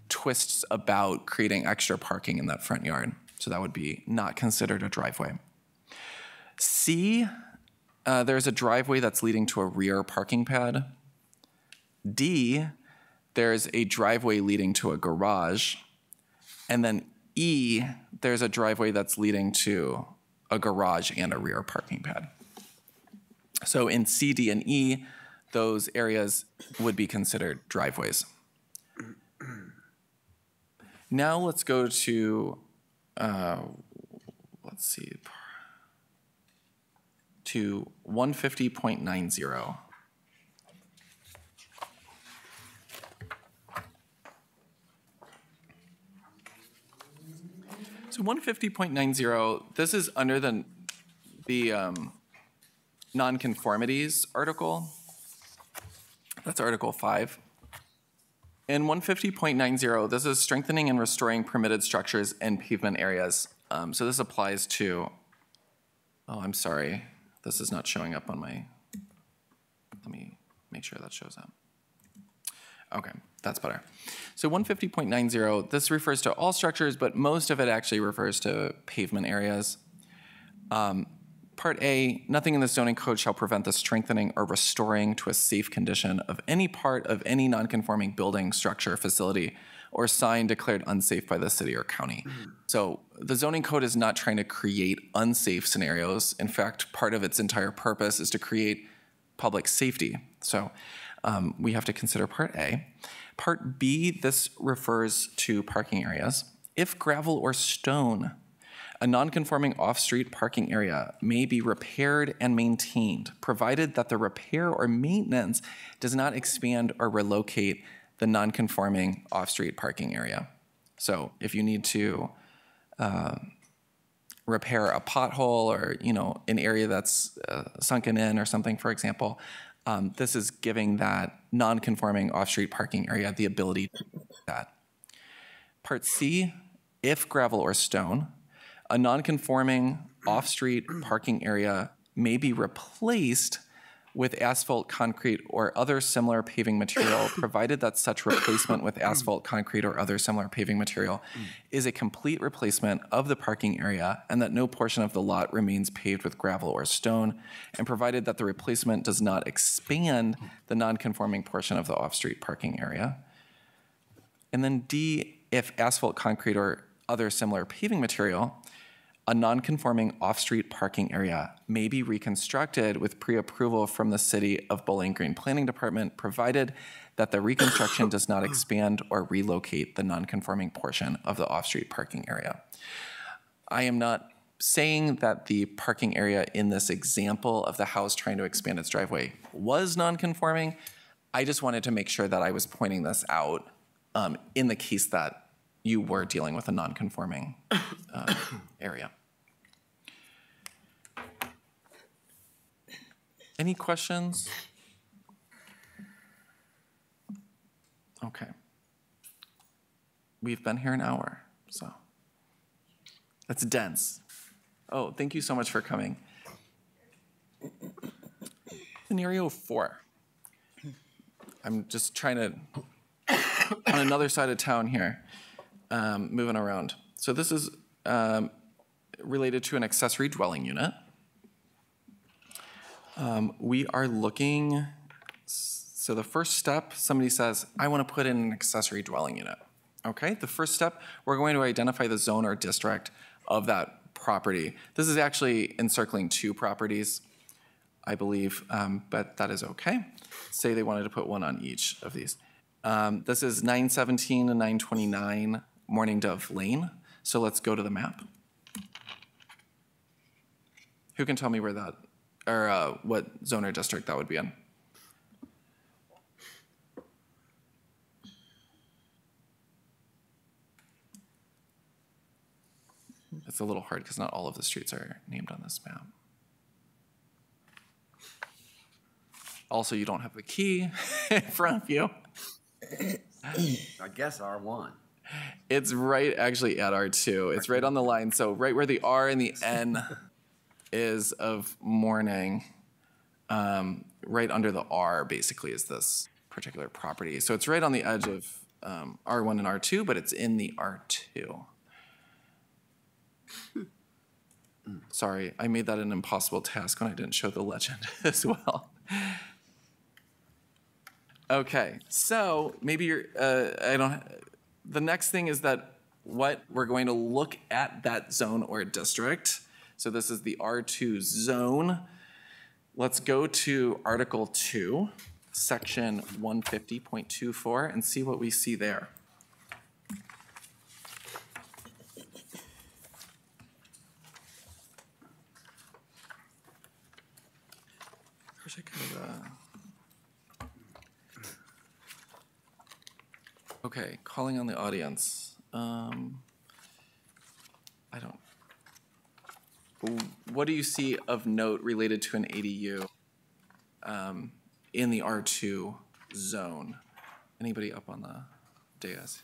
twists about creating extra parking in that front yard. So that would be not considered a driveway. C, there's a driveway that's leading to a rear parking pad. D, there's a driveway leading to a garage. And then E, there's a driveway that's leading to a garage and a rear parking pad. So in C, D, and E, those areas would be considered driveways. Now let's go to, let's see, to 150.90. So 150.90, this is under the nonconformities article. That's Article 5. In 150.90, this is strengthening and restoring permitted structures and pavement areas. So this applies to, oh, I'm sorry. This is not showing up on my, let me make sure that shows up. Okay, that's better. So 150.90, this refers to all structures, but most of it actually refers to pavement areas. Part A, nothing in the zoning code shall prevent the strengthening or restoring to a safe condition of any part of any nonconforming building, structure, facility, or sign declared unsafe by the city or county. So the zoning code is not trying to create unsafe scenarios. In fact, part of its entire purpose is to create public safety. So we have to consider Part A. Part B, this refers to parking areas. If gravel or stone, a nonconforming off-street parking area may be repaired and maintained, provided that the repair or maintenance does not expand or relocate the nonconforming off-street parking area. So if you need to repair a pothole or an area that's sunken in or something, for example, this is giving that nonconforming off-street parking area the ability to do that. Part C, if gravel or stone, a nonconforming off-street parking area may be replaced with asphalt, concrete, or other similar paving material, provided that such replacement with asphalt, concrete, or other similar paving material is a complete replacement of the parking area and that no portion of the lot remains paved with gravel or stone, and provided that the replacement does not expand the nonconforming portion of the off-street parking area. And then D, if asphalt, concrete, or other similar paving material, a nonconforming off-street parking area may be reconstructed with pre-approval from the City of Bowling Green Planning Department, provided that the reconstruction does not expand or relocate the nonconforming portion of the off-street parking area. I am not saying that the parking area in this example of the house trying to expand its driveway was nonconforming. I just wanted to make sure that I was pointing this out in the case that you were dealing with a nonconforming area. Any questions? Okay. We've been here an hour, so that's dense. Oh, thank you so much for coming. Scenario 4. I'm just trying to, on another side of town here, moving around. So this is related to an accessory dwelling unit. We are looking, so the first step, somebody says, I want to put in an accessory dwelling unit. Okay, the first step, we're going to identify the zone or district of that property. This is actually encircling 2 properties, I believe, but that is okay. Say they wanted to put one on each of these. This is 917 and 929 Morning Dove Lane. So let's go to the map. Who can tell me where that, or what zone or district that would be in? It's a little hard because not all of the streets are named on this map. Also, you don't have a key in front of you. I guess R1. It's right actually at R2. It's right on the line. So right where the R and the N is of morning, right under the R basically is this particular property. So it's right on the edge of R1 and R2, but it's in the R2. Sorry, I made that an impossible task when I didn't show the legend as well. Okay, so maybe you're, the next thing is that what we're going to look at that zone or district. So this is the R2 zone. Let's go to Article 2, Section 150.24 and see what we see there. Wish I could have, okay, calling on the audience. I don't. What do you see of note related to an ADU in the R2 zone? Anybody up on the dais?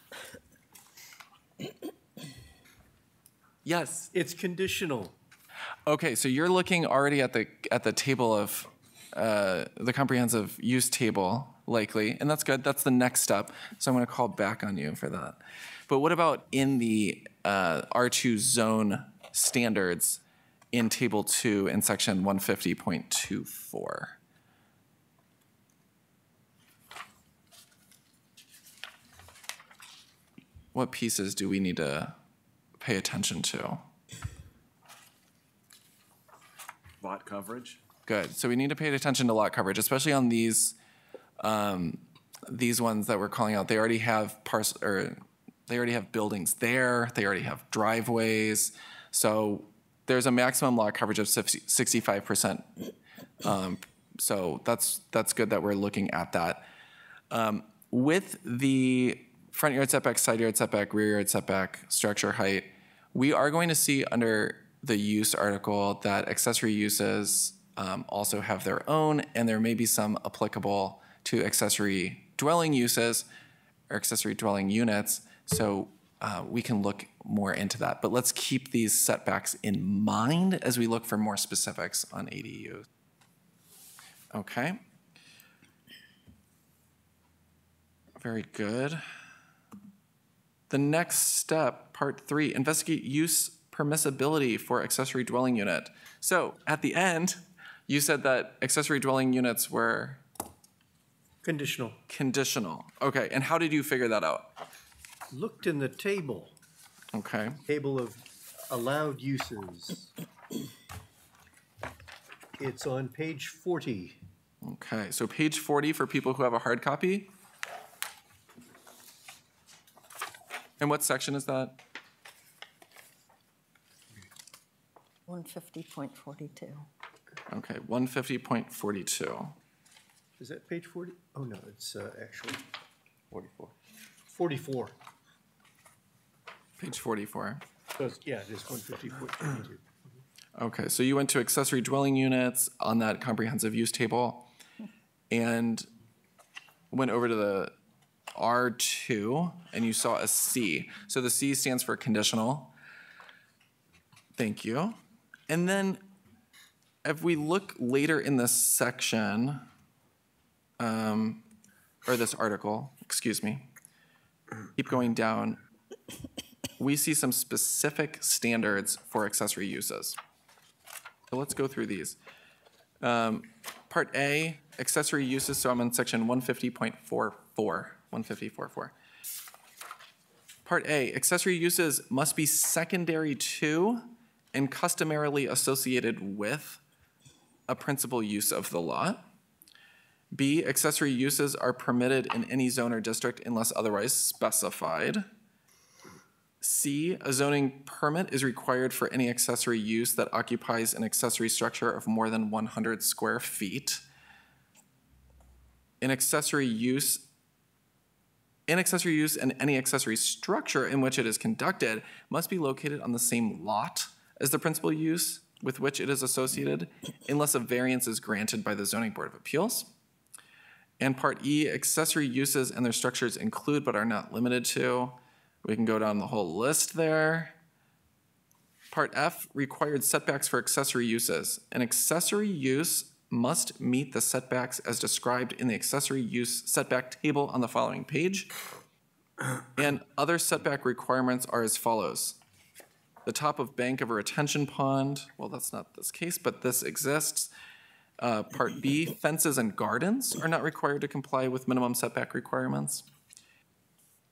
Yes. It's conditional. Okay, so you're looking already at the table of the comprehensive use table, likely, and that's good. That's the next step. So I'm going to call back on you for that. But what about in the R2 zone standards in Table 2 in Section 150.24? What pieces do we need to pay attention to? Lot coverage. Good. So we need to pay attention to lot coverage, especially on these ones that we're calling out. They already have they already have buildings there. They already have driveways. So there's a maximum lot coverage of 65%. So that's good that we're looking at that. With the front yard setback, side yard setback, rear yard setback, structure height, we are going to see under the use article that accessory uses also have their own, and there may be some applicable to accessory dwelling uses or accessory dwelling units. So we can look more into that. But let's keep these setbacks in mind as we look for more specifics on ADU. Okay. Very good. The next step, part 3, investigate use permissibility for accessory dwelling unit. So at the end, you said that accessory dwelling units were Conditional. conditional. Okay, and how did you figure that out? Looked in the table, Okay, table of allowed uses. It's on page 40. okay. So page 40 for people who have a hard copy. And what section is that? 150.42. Okay, 150.42. Is that page 40? Oh, no, it's actually 44. 44. Page 44. So yeah, it is 150.42. Okay, so you went to accessory dwelling units on that comprehensive use table and went over to the R2 and you saw a C. So the C stands for conditional. Thank you. And then if we look later in this section, or this article, excuse me, keep going down, we see some specific standards for accessory uses. So let's go through these. Part A, accessory uses, so I'm in section 150.44, 150.44. Part A, accessory uses must be secondary to and customarily associated with a principal use of the lot. B, accessory uses are permitted in any zone or district unless otherwise specified. C, a zoning permit is required for any accessory use that occupies an accessory structure of more than 100 square feet. An accessory use and any accessory structure in which it is conducted must be located on the same lot as the principal use with which it is associated, unless a variance is granted by the Zoning Board of Appeals. And Part E, accessory uses and their structures include but are not limited to. We can go down the whole list there. Part F, required setbacks for accessory uses. An accessory use must meet the setbacks as described in the accessory use setback table on the following page. And other setback requirements are as follows. The top of bank of a retention pond, well, that's not this case, but this exists. Part B, fences and gardens are not required to comply with minimum setback requirements.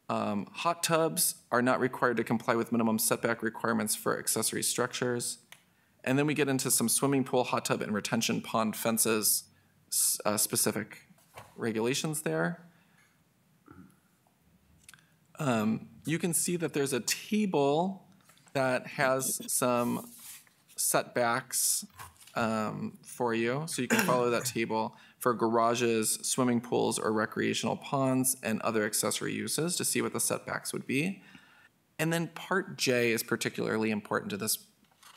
Hot tubs are not required to comply with minimum setback requirements for accessory structures. And then we get into some swimming pool, hot tub, and retention pond fences, specific regulations there. You can see that there's a table that has some setbacks for you. So you can follow that table for garages, swimming pools, or recreational ponds and other accessory uses to see what the setbacks would be. And then Part J is particularly important to this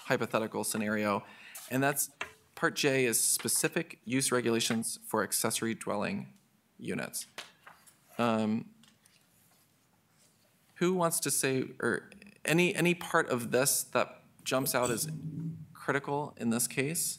hypothetical scenario, and that's Part J is specific use regulations for accessory dwelling units. Who wants to say, or any part of this that jumps out as critical in this case?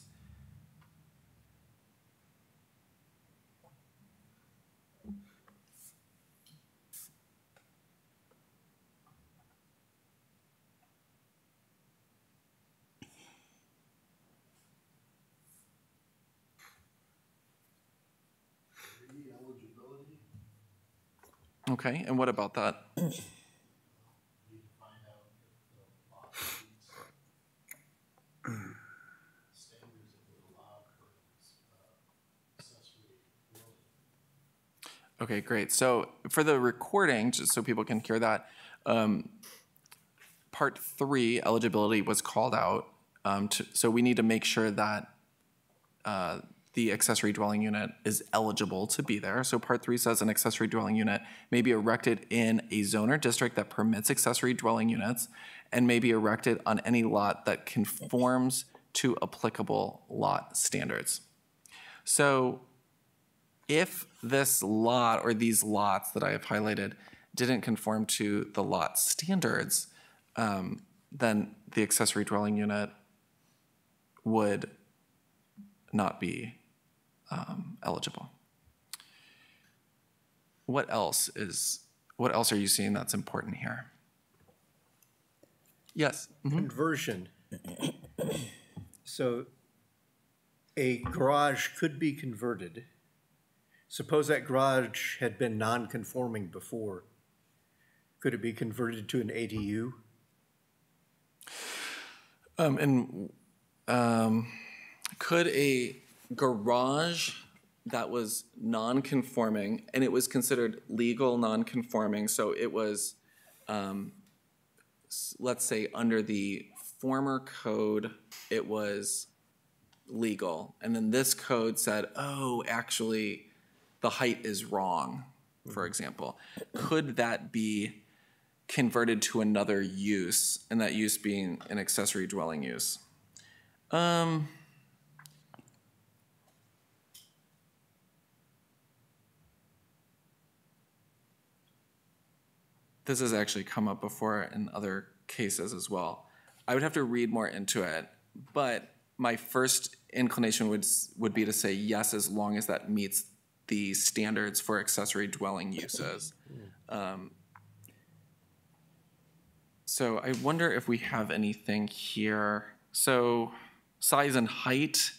Eligibility, Okay, and what about that? need to find out if the lot meets standards that would allow for accessory building. Okay, great. So for the recording, just so people can hear that, Part 3, eligibility, was called out. So we need to make sure that the accessory dwelling unit is eligible to be there. So Part 3 says an accessory dwelling unit may be erected in a zone or district that permits accessory dwelling units and may be erected on any lot that conforms to applicable lot standards. So if this lot or these lots that I have highlighted didn't conform to the lot standards, then the accessory dwelling unit would not be eligible. What else are you seeing that's important here? Yes. Conversion. So a garage could be converted. Suppose that garage had been non-conforming before. Could it be converted to an ADU? Could a garage that was non-conforming, and it was considered legal non-conforming, so it was, let's say under the former code, it was legal, and then this code said, oh, actually, the height is wrong, for example. Could that be converted to another use, and that use being an accessory dwelling use? This has actually come up before in other cases as well. I would have to read more into it, but my first inclination would be to say yes, as long as that meets the standards for accessory dwelling uses. So I wonder if we have anything here. So size and height,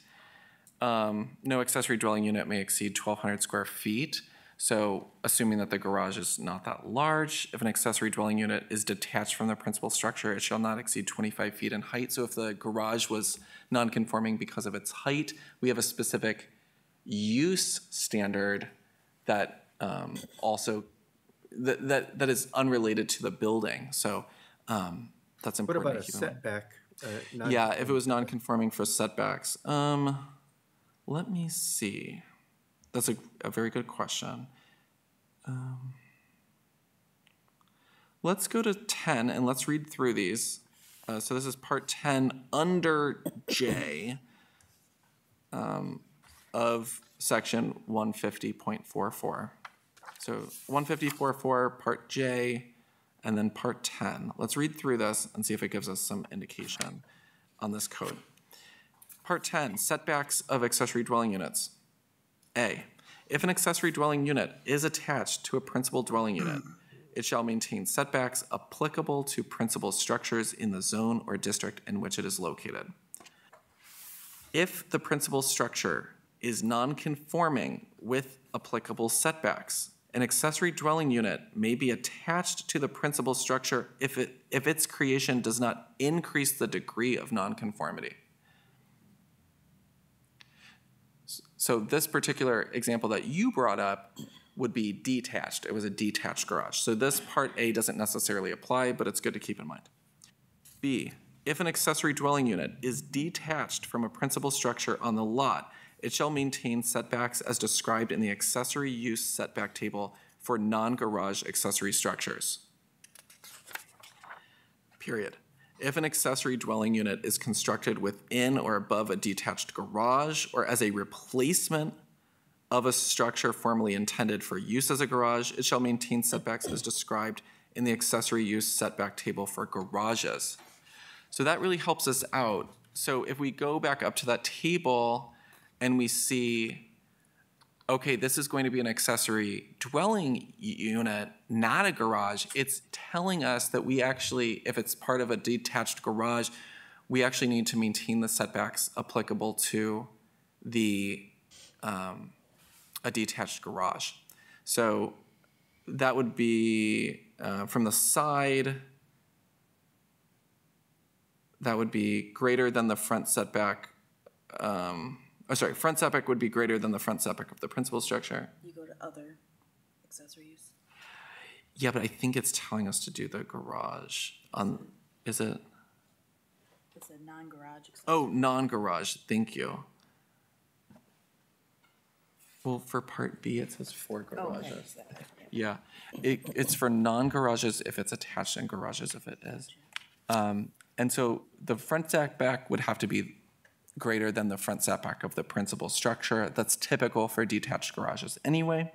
no accessory dwelling unit may exceed 1,200 square feet. So assuming that the garage is not that large, if an accessory dwelling unit is detached from the principal structure, it shall not exceed 25 feet in height. So if the garage was non-conforming because of its height, we have a specific use standard that also, that is unrelated to the building. So that's What important about a to keep in mind. setback? Yeah, if it was non-conforming for setbacks. Let me see. That's a very good question. Let's go to 10 and let's read through these. So this is part 10 under J of section 150.44. So 150.44, part J, and then part 10. Let's read through this and see if it gives us some indication on this code. Part 10, setbacks of accessory dwelling units. A, if an accessory dwelling unit is attached to a principal dwelling unit, it shall maintain setbacks applicable to principal structures in the zone or district in which it is located. If the principal structure is non-conforming with applicable setbacks, an accessory dwelling unit may be attached to the principal structure if its creation does not increase the degree of nonconformity. So this particular example that you brought up would be detached. It was a detached garage. So this part A doesn't necessarily apply, but it's good to keep in mind. B, if an accessory dwelling unit is detached from a principal structure on the lot, it shall maintain setbacks as described in the accessory use setback table for non-garage accessory structures. Period. If an accessory dwelling unit is constructed within or above a detached garage or as a replacement of a structure formerly intended for use as a garage, it shall maintain setbacks as described in the accessory use setback table for garages. So that really helps us out. So if we go back up to that table and we see, okay, this is going to be an accessory dwelling unit, not a garage, it's telling us that we actually, if it's part of a detached garage, we actually need to maintain the setbacks applicable to the a detached garage. So that would be from the side, that would be greater than the front setback. Front setback would be greater than the front setback of the principal structure. You go to other accessory use. Yeah, but I think it's telling us to do the garage on, is it? It's a non-garage accessory. Oh, non-garage, thank you. Well, for part B, it says for garages. Oh, okay. Yeah, it's for non-garages if it's attached and garages if it is. And so the front setback would have to be greater than the front setback of the principal structure. That's typical for detached garages anyway.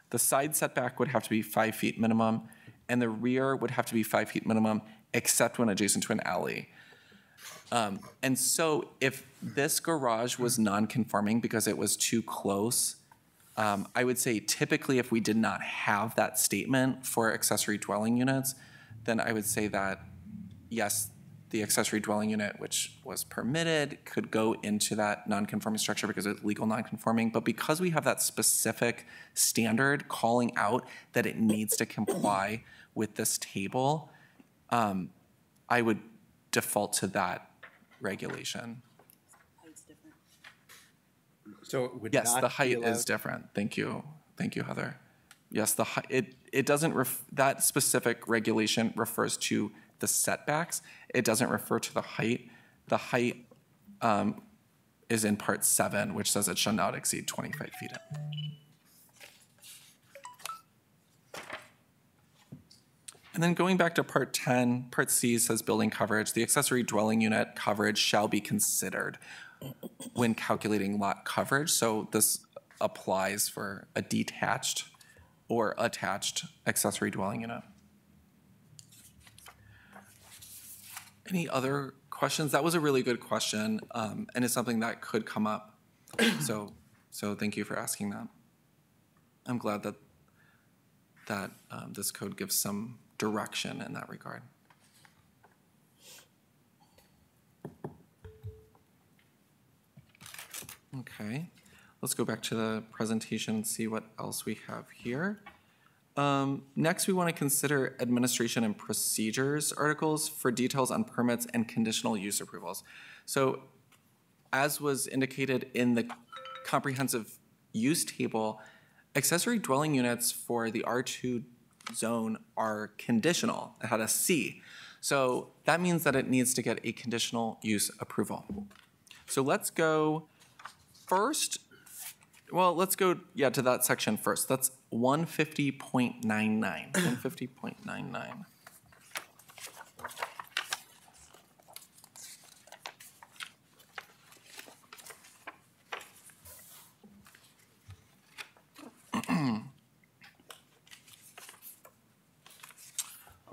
The side setback would have to be 5 feet minimum, and the rear would have to be 5 feet minimum, except when adjacent to an alley. And so if this garage was non-conforming because it was too close, I would say typically if we did not have that statement for accessory dwelling units, then I would say that, yes, the accessory dwelling unit, which was permitted, could go into that non-conforming structure because it's legal non-conforming. But because we have that specific standard calling out that it needs to comply with this table, I would default to that regulation. Height's different. So it would Yes, not the be height allowed- is different. Thank you, Heather. Yes, the height, it doesn't, that specific regulation refers to the setbacks. It doesn't refer to the height. The height is in part 7, which says it shall not exceed 25 feet. And then going back to part 10, part C says building coverage. The accessory dwelling unit coverage shall be considered when calculating lot coverage. So this applies for a detached or attached accessory dwelling unit. Any other questions? That was a really good question, and it's something that could come up. So thank you for asking that. I'm glad that this code gives some direction in that regard. Okay, let's go back to the presentation and see what else we have here. Next, we want to consider administration and procedures articles for details on permits and conditional use approvals. So as was indicated in the comprehensive use table, accessory dwelling units for the R2 zone are conditional. It had a C. So that means that it needs to get a conditional use approval. So let's go first. Well, let's go, to that section first. That's 150.99. 150.99.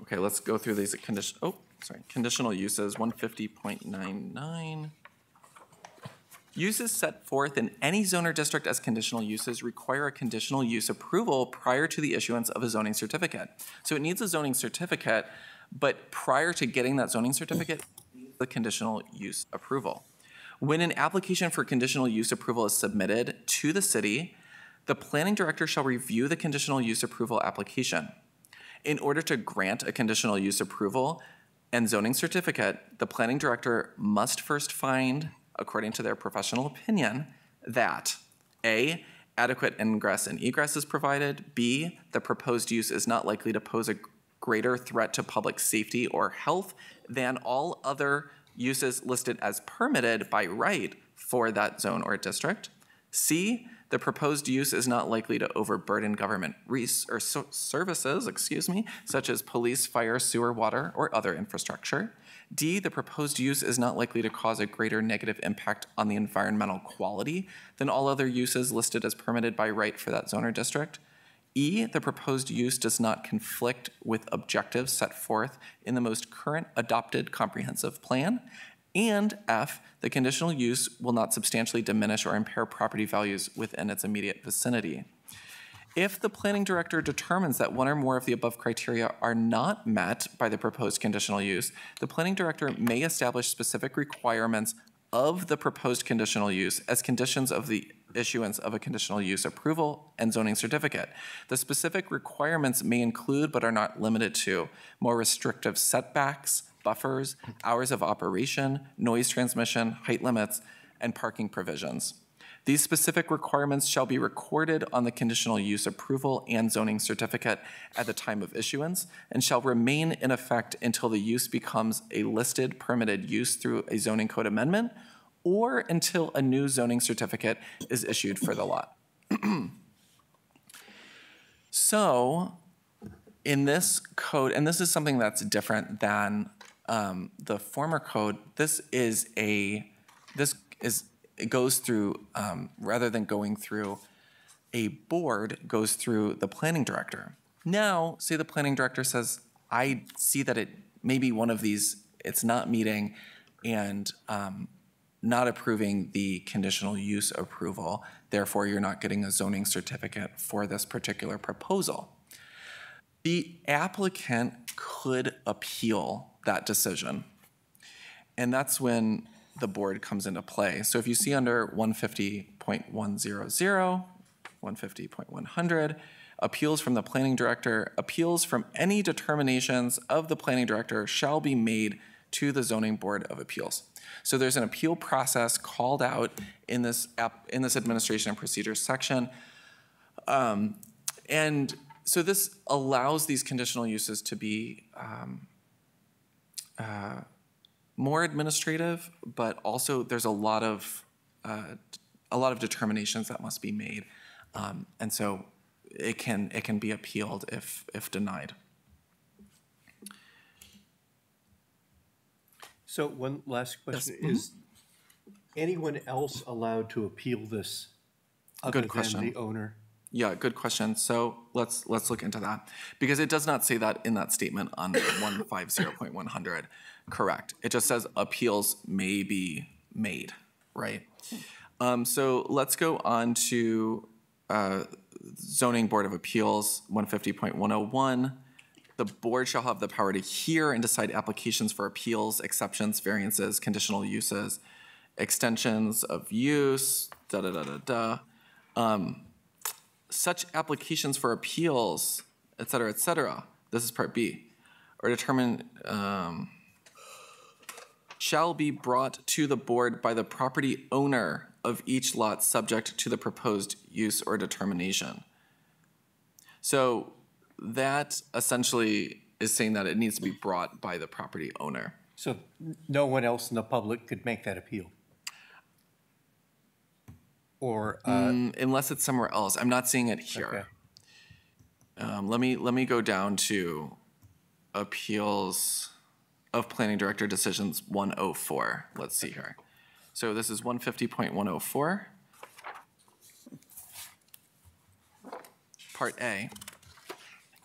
Okay, let's go through these conditional uses, 150.99. Uses set forth in any zone or district as conditional uses require a conditional use approval prior to the issuance of a zoning certificate. So it needs a zoning certificate, but prior to getting that zoning certificate, it needs the conditional use approval. When an application for conditional use approval is submitted to the city, the planning director shall review the conditional use approval application. In order to grant a conditional use approval and zoning certificate, the planning director must first find, according to their professional opinion, that A, adequate ingress and egress is provided, B, the proposed use is not likely to pose a greater threat to public safety or health than all other uses listed as permitted by right for that zone or district, C, the proposed use is not likely to overburden government services, such as police, fire, sewer, water, or other infrastructure. D, the proposed use is not likely to cause a greater negative impact on the environmental quality than all other uses listed as permitted by right for that zone or district. E, the proposed use does not conflict with objectives set forth in the most current adopted comprehensive plan. And F, the conditional use will not substantially diminish or impair property values within its immediate vicinity. If the planning director determines that one or more of the above criteria are not met by the proposed conditional use, the planning director may establish specific requirements of the proposed conditional use as conditions of the issuance of a conditional use approval and zoning certificate. The specific requirements may include, but are not limited to, more restrictive setbacks, buffers, hours of operation, noise transmission, height limits, and parking provisions. These specific requirements shall be recorded on the conditional use approval and zoning certificate at the time of issuance and shall remain in effect until the use becomes a listed permitted use through a zoning code amendment or until a new zoning certificate is issued for the lot. So in this code, and this is something that's different than the former code, it goes through, rather than going through a board, goes through the planning director. Now, say the planning director says, I see that it maybe one of these, it's not meeting and not approving the conditional use approval, therefore you're not getting a zoning certificate for this particular proposal. The applicant could appeal that decision, and that's when the board comes into play. So if you see under 150.100, 150.100, appeals from the planning director, appeals from any determinations of the planning director shall be made to the zoning board of appeals. So there's an appeal process called out in this administration and procedures section. And so this allows these conditional uses to be more administrative, but also there's a lot of determinations that must be made, and so it can be appealed if denied. So one last question, is anyone else allowed to appeal this other Good than question. the owner? Yeah, good question. So let's look into that because it does not say that in that statement on 150.100. Correct. It just says appeals may be made, right? So let's go on to Zoning Board of Appeals 150.101. The board shall have the power to hear and decide applications for appeals, exceptions, variances, conditional uses, extensions of use, such applications for appeals, et cetera, this is part B, or determine, shall be brought to the board by the property owner of each lot subject to the proposed use or determination. So that essentially is saying that it needs to be brought by the property owner. So no one else in the public could make that appeal? Or, Unless it's somewhere else. I'm not seeing it here. okay. Let me go down to appeals of planning director decisions 104. Let's see here. So this is 150.104. Part A.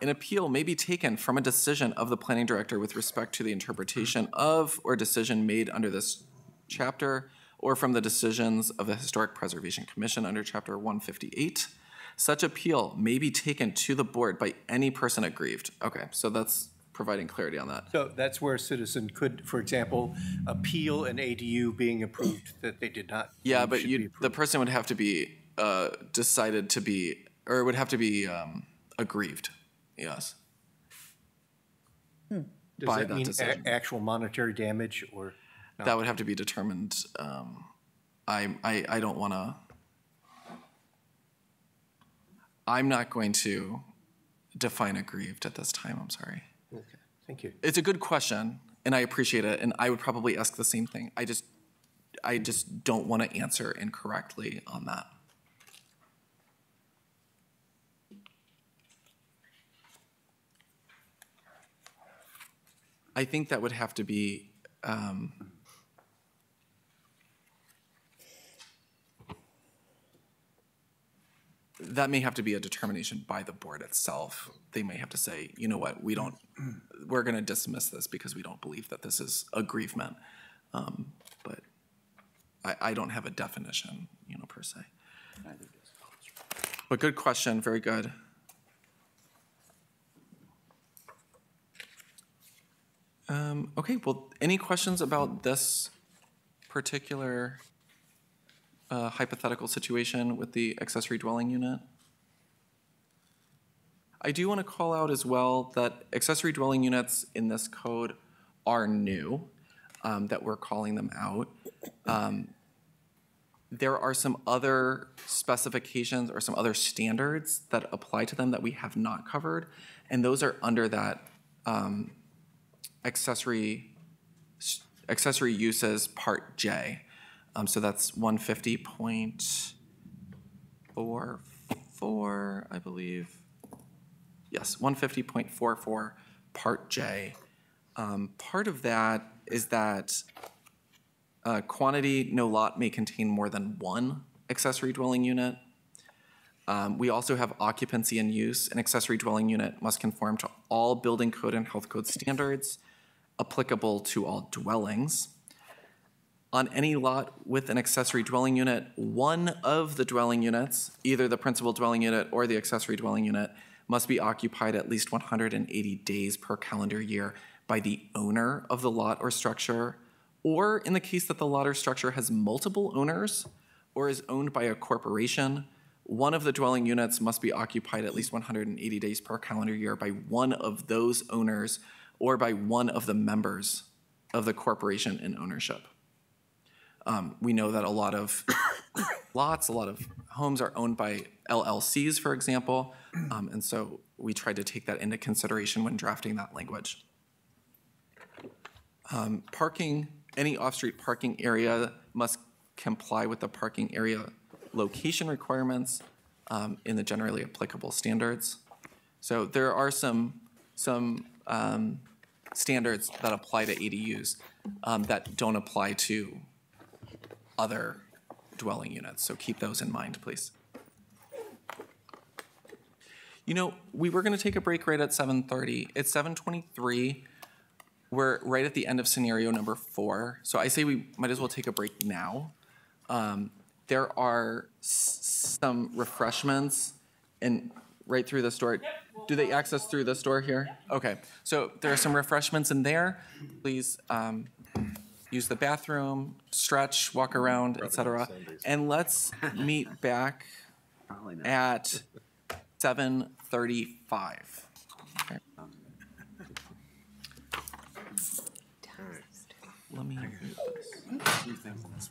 An appeal may be taken from a decision of the planning director with respect to the interpretation of or decision made under this chapter, or from the decisions of the Historic Preservation Commission under Chapter 158. Such appeal may be taken to the board by any person aggrieved. Okay, so that's providing clarity on that. So that's where a citizen could, for example, appeal an ADU being approved that they did not. Yeah, believe but should be approved. the person would have to be decided to be, or would have to be aggrieved. Yes. Does by that that mean decision. actual monetary damage or? No. That would have to be determined. I don't want to. I'm not going to define aggrieved at this time. I'm sorry. Okay, thank you. It's a good question, and I appreciate it. And I would probably ask the same thing. I just don't want to answer incorrectly on that. I think that would have to be. That may have to be a determination by the board itself. They may have to say, you know what, we're going to dismiss this because we don't believe that this is aggrievement. But I don't have a definition, per se. But good question, very good. Okay, well, any questions about this particular hypothetical situation with the accessory dwelling unit? I do want to call out as well that accessory dwelling units in this code are new, that we're calling them out. There are some other specifications or some other standards that apply to them that we have not covered, and those are under that accessory uses part J. So that's 150.44, I believe. Yes, 150.44 part J. Part of that is that quantity, no lot may contain more than one accessory dwelling unit. We also have occupancy and use. An accessory dwelling unit must conform to all building code and health code standards applicable to all dwellings. On any lot with an accessory dwelling unit, one of the dwelling units, either the principal dwelling unit or the accessory dwelling unit, must be occupied at least 180 days per calendar year by the owner of the lot or structure, or in the case that the lot or structure has multiple owners or is owned by a corporation, one of the dwelling units must be occupied at least 180 days per calendar year by one of those owners or by one of the members of the corporation in ownership. We know that a lot of lots, a lot of homes are owned by LLCs, for example, and so we tried to take that into consideration when drafting that language. Parking, any off-street parking area must comply with the parking area location requirements in the generally applicable standards. So there are some standards that apply to ADUs that don't apply to other dwelling units. So keep those in mind, please. You know, we were going to take a break right at 7:30. It's 7:23. We're right at the end of scenario number 4. So I say we might as well take a break now. There are some refreshments and right through this door. Do they access through this door here? Okay. So there are some refreshments in there. Please use the bathroom, stretch, walk around, etc. And let's meet back Probably not. at 7:35. Okay. Let me move this.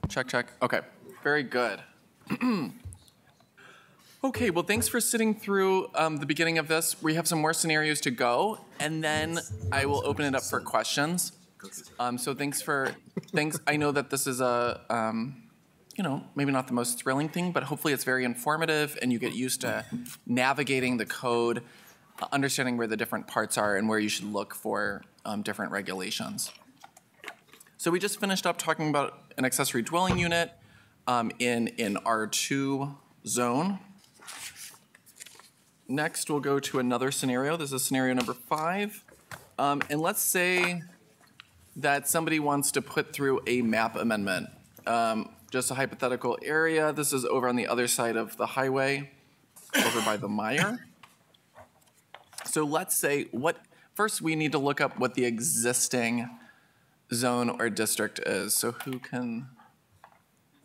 Check, check. Okay, very good. Okay, well, thanks for sitting through the beginning of this. We have some more scenarios to go, and then I will open it up for questions. So thanks. I know that this is a, maybe not the most thrilling thing, but hopefully it's very informative, and you get used to navigating the code, understanding where the different parts are, and where you should look for different regulations. So we just finished up talking about an accessory dwelling unit in R2 zone. Next, we'll go to another scenario. This is scenario number 5. And let's say that somebody wants to put through a map amendment. Just a hypothetical area. This is over on the other side of the highway, over by the Meijer. So let's say first we need to look up what the existing zone or district is. So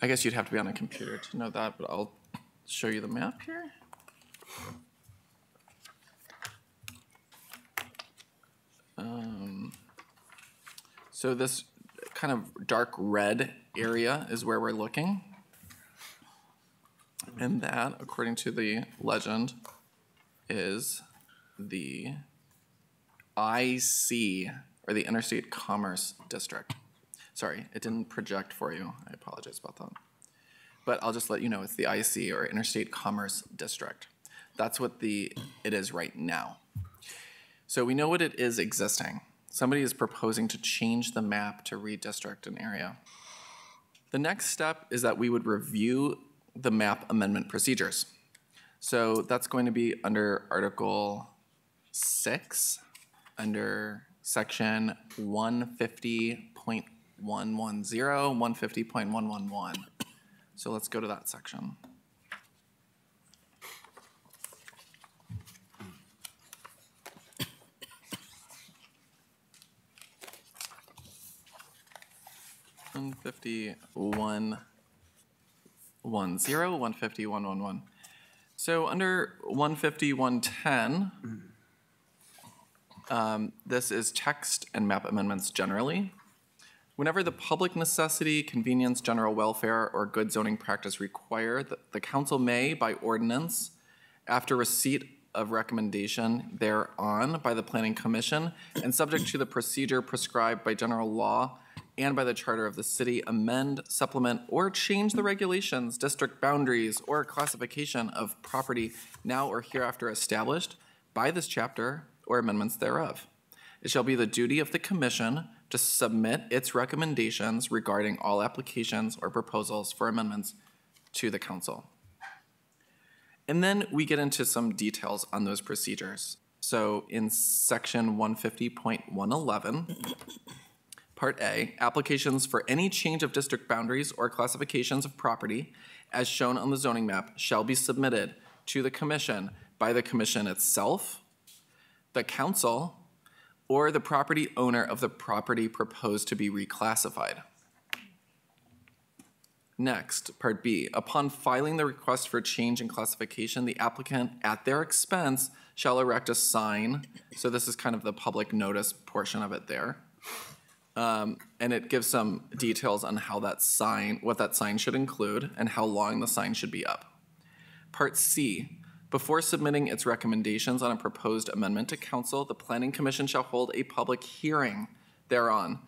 I guess you'd have to be on a computer to know that, but I'll show you the map here. So this kind of dark red area is where we're looking. And that, according to the legend, is the IC, or the Interstate Commerce District. Sorry, it didn't project for you. I apologize about that. But I'll just let you know it's the IC, or Interstate Commerce District. That's what it is right now. So we know what it is existing. Somebody is proposing to change the map to redistrict an area. The next step is that we would review the map amendment procedures. So that's going to be under Article 6, under Section 150.110, 150.111. So let's go to that section. So under 150.110, this is text and map amendments generally. Whenever the public necessity, convenience, general welfare, or good zoning practice require, the council may, by ordinance, after receipt of recommendation thereon by the Planning Commission, and subject to the procedure prescribed by general law and by the charter of the city, amend, supplement, or change the regulations, district boundaries, or classification of property now or hereafter established by this chapter or amendments thereof. It shall be the duty of the commission to submit its recommendations regarding all applications or proposals for amendments to the council. And then we get into some details on those procedures. So in section 150.111, Part A, applications for any change of district boundaries or classifications of property as shown on the zoning map shall be submitted to the commission by the commission itself, the council, or the property owner of the property proposed to be reclassified. Next, Part B, upon filing the request for change in classification, the applicant, at their expense, shall erect a sign. So this is kind of the public notice portion of it there. And it gives some details on how what that sign should include and how long the sign should be up. Part C, before submitting its recommendations on a proposed amendment to council, the Planning Commission shall hold a public hearing thereon.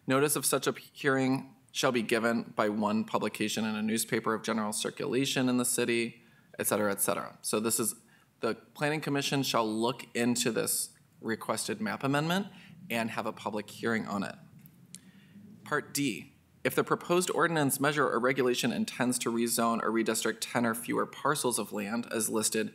Notice of such a hearing shall be given by one publication in a newspaper of general circulation in the city, et cetera, et cetera. So this is, the Planning Commission shall look into this requested map amendment and have a public hearing on it. Part D, if the proposed ordinance, measure, or regulation intends to rezone or redistrict 10 or fewer parcels of land as listed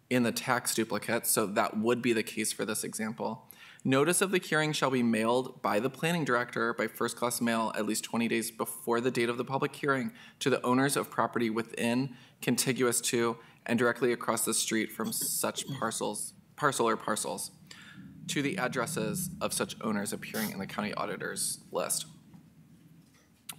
in the tax duplicate, so that would be the case for this example, notice of the hearing shall be mailed by the planning director by first-class mail at least 20 days before the date of the public hearing to the owners of property within, contiguous to, and directly across the street from such parcel or parcels, to the addresses of such owners appearing in the county auditor's list.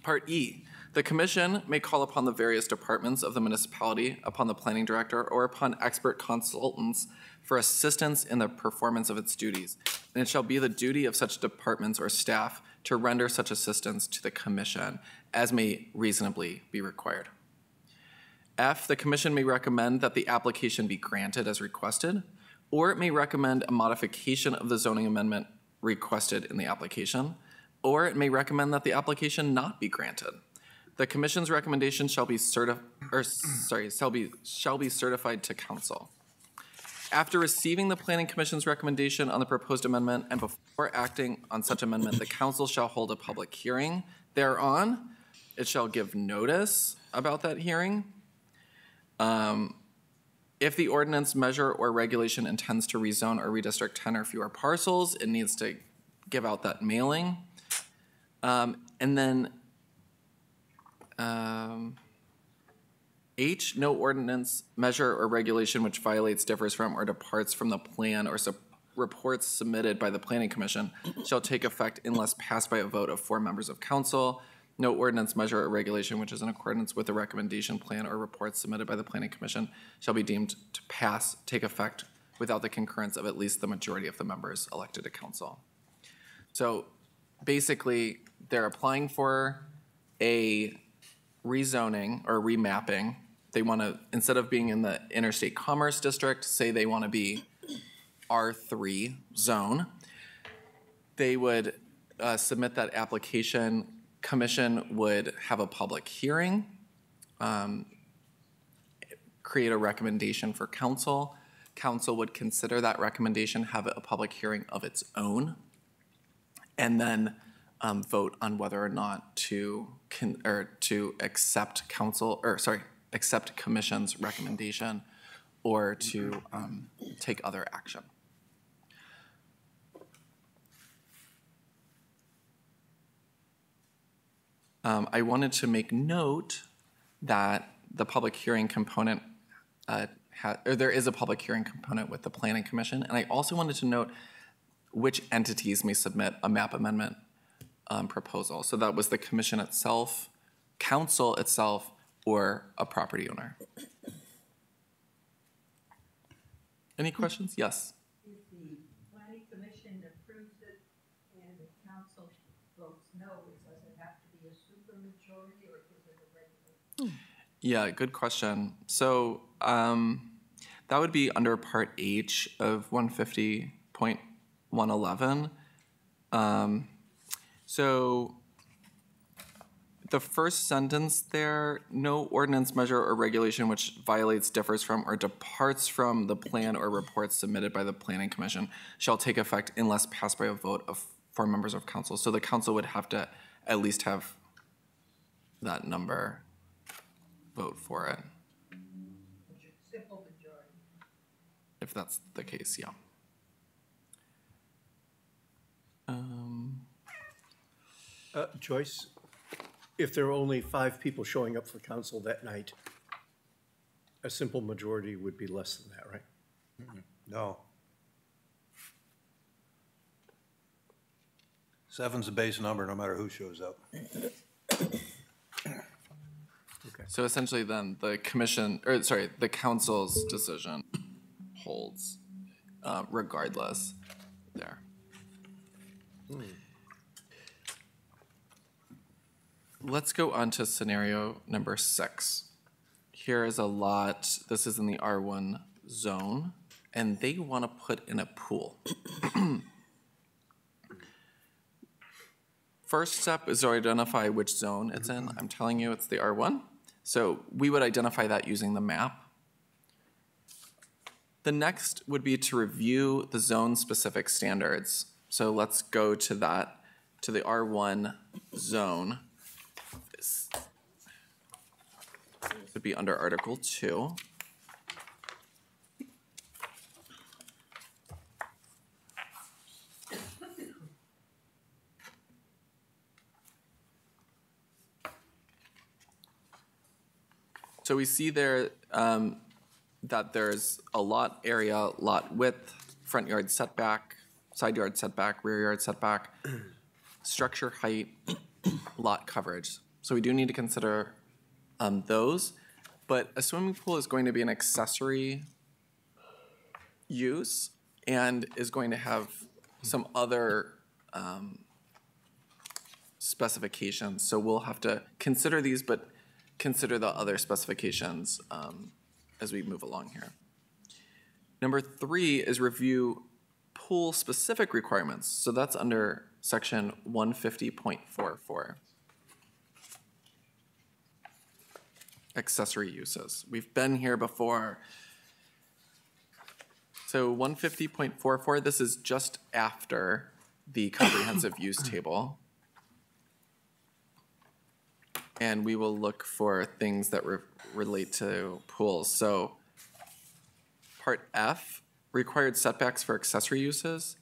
Part E, the commission may call upon the various departments of the municipality, upon the planning director, or upon expert consultants for assistance in the performance of its duties. And it shall be the duty of such departments or staff to render such assistance to the commission as may reasonably be required. F, the commission may recommend that the application be granted as requested, or it may recommend a modification of the zoning amendment requested in the application, or it may recommend that the application not be granted. The commission's recommendation shall be certified to council. After receiving the planning commission's recommendation on the proposed amendment and before acting on such amendment, the council shall hold a public hearing thereon. It shall give notice about that hearing. If the ordinance, measure, or regulation intends to rezone or redistrict 10 or fewer parcels, it needs to give out that mailing. And then H, no ordinance, measure, or regulation which violates, differs from, or departs from the plan or reports submitted by the Planning Commission shall take effect unless passed by a vote of 4 members of council. No ordinance, measure, or regulation which is in accordance with the recommendation, plan, or report submitted by the Planning Commission shall be deemed to take effect without the concurrence of at least the majority of the members elected to council. So basically, they're applying for a rezoning or remapping. They want to, instead of being in the interstate commerce district, say they want to be R3 zone. They would submit that application. Commission would have a public hearing, create a recommendation for council. Council would consider that recommendation, have a public hearing of its own, and then vote on whether or not to accept accept commission's recommendation or to take other action. I wanted to make note that the public hearing component, there is a public hearing component with the Planning Commission, and I also wanted to note which entities may submit a map amendment proposal. So that was the commission itself, council itself, or a property owner. Any questions? Yes. If the planning commission approves it and the council votes no, does it have to be a supermajority or is it a regular? Yeah, good question. So that would be under Part H of 150.111. So the first sentence there, no ordinance, measure, or regulation which violates, differs from, or departs from the plan or reports submitted by the Planning Commission shall take effect unless passed by a vote of 4 members of council. So the council would have to at least have that number vote for it. Simple majority. If that's the case, yeah. Joyce, if there are only 5 people showing up for council that night, a simple majority would be less than that, right? No. 7's the base number, no matter who shows up. Okay. So essentially then the the council's decision holds regardless there. Let's go on to scenario number 6. Here is a lot, this is in the R1 zone, and they want to put in a pool. First step is to identify which zone it's in. I'm telling you it's the R1. So we would identify that using the map. The next would be to review the zone-specific standards. So let's go to that, to the R1 zone. This would be under Article 2. So we see there that there's a lot area, lot width, front yard setback, side yard setback, rear yard setback, structure height, lot coverage. So we do need to consider those, but a swimming pool is going to be an accessory use and is going to have some other specifications. So we'll have to consider these, but consider the other specifications as we move along here. Number 3 is review pool-specific requirements. So that's under section 150.44. Accessory uses. We've been here before. So 150.44, this is just after the comprehensive use table. And we will look for things that relate to pools. So part F, required setbacks for accessory uses.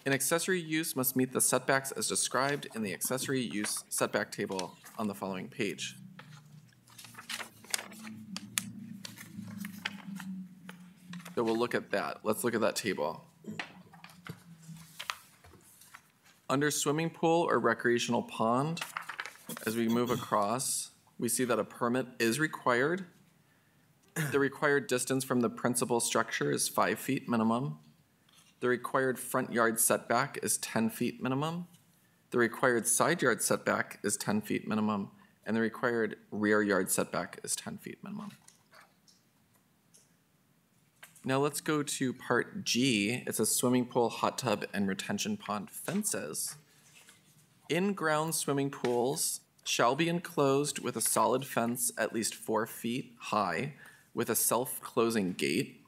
An accessory use must meet the setbacks as described in the accessory use setback table on the following page. So we'll look at that. Let's look at that table. Under swimming pool or recreational pond, as we move across, we see that a permit is required. The required distance from the principal structure is 5 feet minimum. The required front yard setback is 10 feet minimum. The required side yard setback is 10 feet minimum. And the required rear yard setback is 10 feet minimum. Now let's go to part G. It says swimming pool, hot tub, and retention pond fences. In-ground swimming pools shall be enclosed with a solid fence at least 4 feet high with a self-closing gate.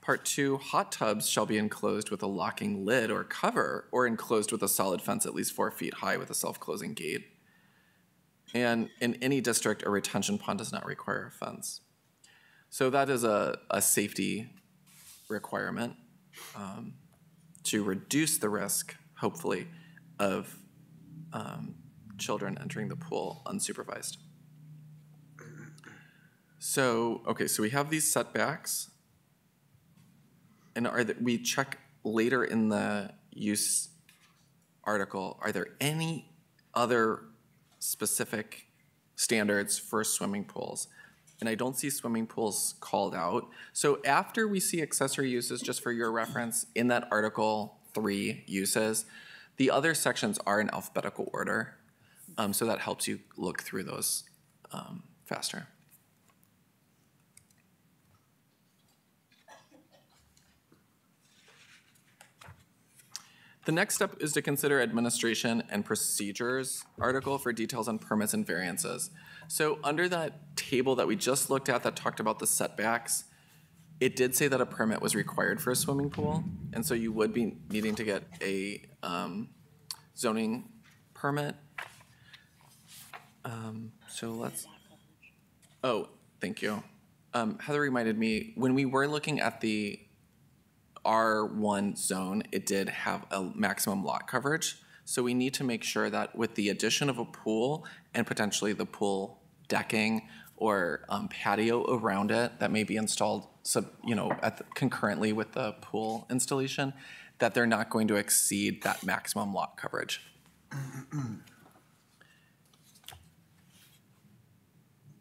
Part 2, hot tubs shall be enclosed with a locking lid or cover or enclosed with a solid fence at least 4 feet high with a self-closing gate. And in any district, a retention pond does not require a fence. So that is a safety requirement to reduce the risk, hopefully, of children entering the pool unsupervised. So, okay, so we have these setbacks. And we check later in the use article, are there any other specific standards for swimming pools? And I don't see swimming pools called out. So after we see accessory uses, just for your reference, in that Article 3 uses, the other sections are in alphabetical order. So that helps you look through those faster. The next step is to consider administration and procedures article for details on permits and variances. So under that table that we just looked at that talked about the setbacks, it did say that a permit was required for a swimming pool. And so you would be needing to get a zoning permit. Oh, thank you. Heather reminded me, when we were looking at the R1 zone, it did have a maximum lot coverage. So we need to make sure that with the addition of a pool and potentially the pool decking or patio around it that may be installed concurrently with the pool installation, that they're not going to exceed that maximum lot coverage.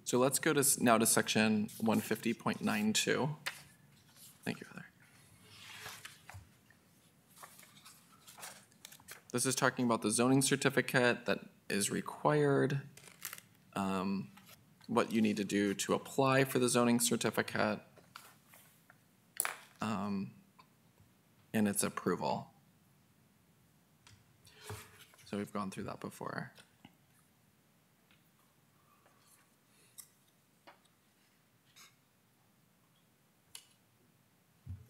So let's go now to section 150.92. Thank you, Heather. This is talking about the zoning certificate that is required, what you need to do to apply for the zoning certificate, and its approval. So we've gone through that before.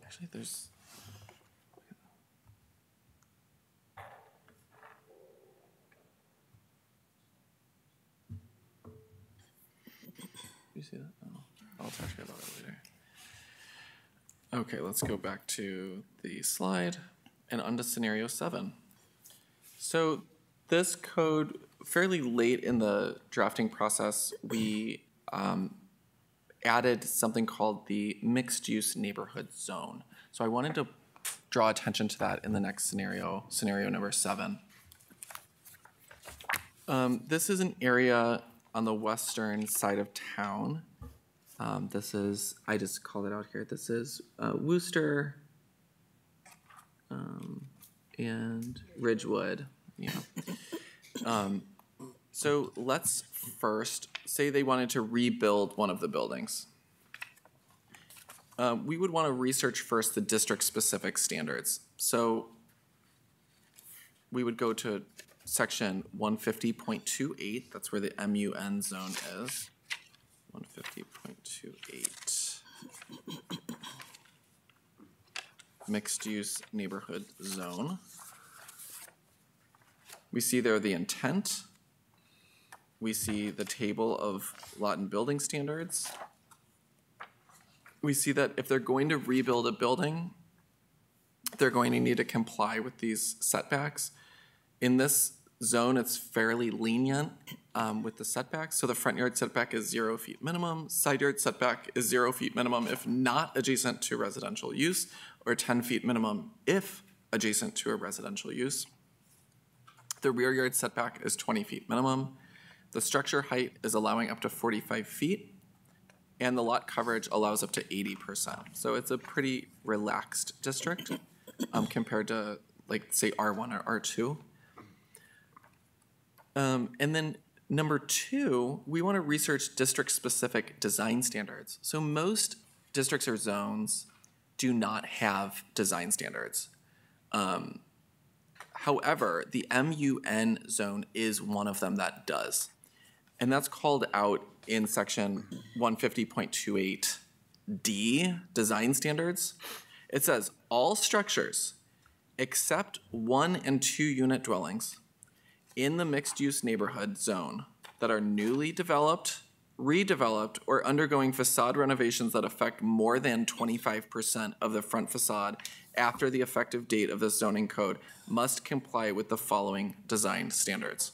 Actually, there's... You see that? Oh, I'll talk to you about it later. Okay, let's go back to the slide and onto scenario 7. So this code, fairly late in the drafting process, we added something called the mixed-use neighborhood zone. So I wanted to draw attention to that in the next scenario, scenario number 7. This is an area on the western side of town. This is, I just called it out here, this is Worcester and Ridgewood. So let's first say they wanted to rebuild one of the buildings. We would want to research first the district-specific standards. So we would go to section 150.28. That's where the MUN zone is. 150.28. Mixed-use neighborhood zone. We see there the intent. We see the table of lot and building standards. We see that if they're going to rebuild a building, they're going to need to comply with these setbacks. In this zone, it's fairly lenient with the setbacks. So the front yard setback is 0 feet minimum. Side yard setback is 0 feet minimum if not adjacent to residential use, or 10 feet minimum if adjacent to a residential use. The rear yard setback is 20 feet minimum. The structure height is allowing up to 45 feet, and the lot coverage allows up to 80%. So it's a pretty relaxed district compared to, like, say, R1 or R2. And then number 2, we want to research district-specific design standards. So most districts or zones do not have design standards. However, the MUN zone is one of them that does. And that's called out in section 150.28D, design standards. It says, all structures except 1 and 2 unit dwellings in the mixed-use neighborhood zone that are newly developed, redeveloped, or undergoing facade renovations that affect more than 25% of the front facade after the effective date of the zoning code must comply with the following design standards.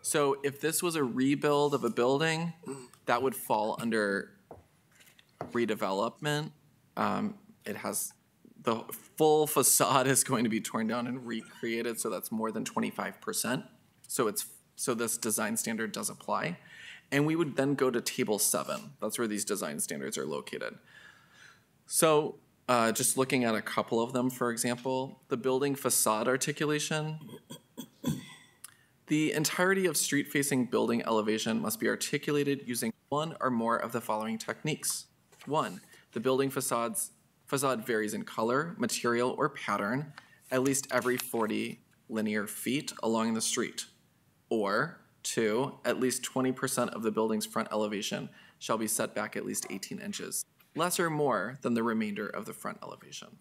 So if this was a rebuild of a building, that would fall under redevelopment. It has the full facade is going to be torn down and recreated, so that's more than 25%. So this design standard does apply. And we would then go to table 7. That's where these design standards are located. So just looking at a couple of them, for example, the building facade articulation. The entirety of street-facing building elevation must be articulated using one or more of the following techniques. 1, the building facade varies in color, material, or pattern at least every 40 linear feet along the street. Or 2, at least 20% of the building's front elevation shall be set back at least 18 inches, less or more than the remainder of the front elevation.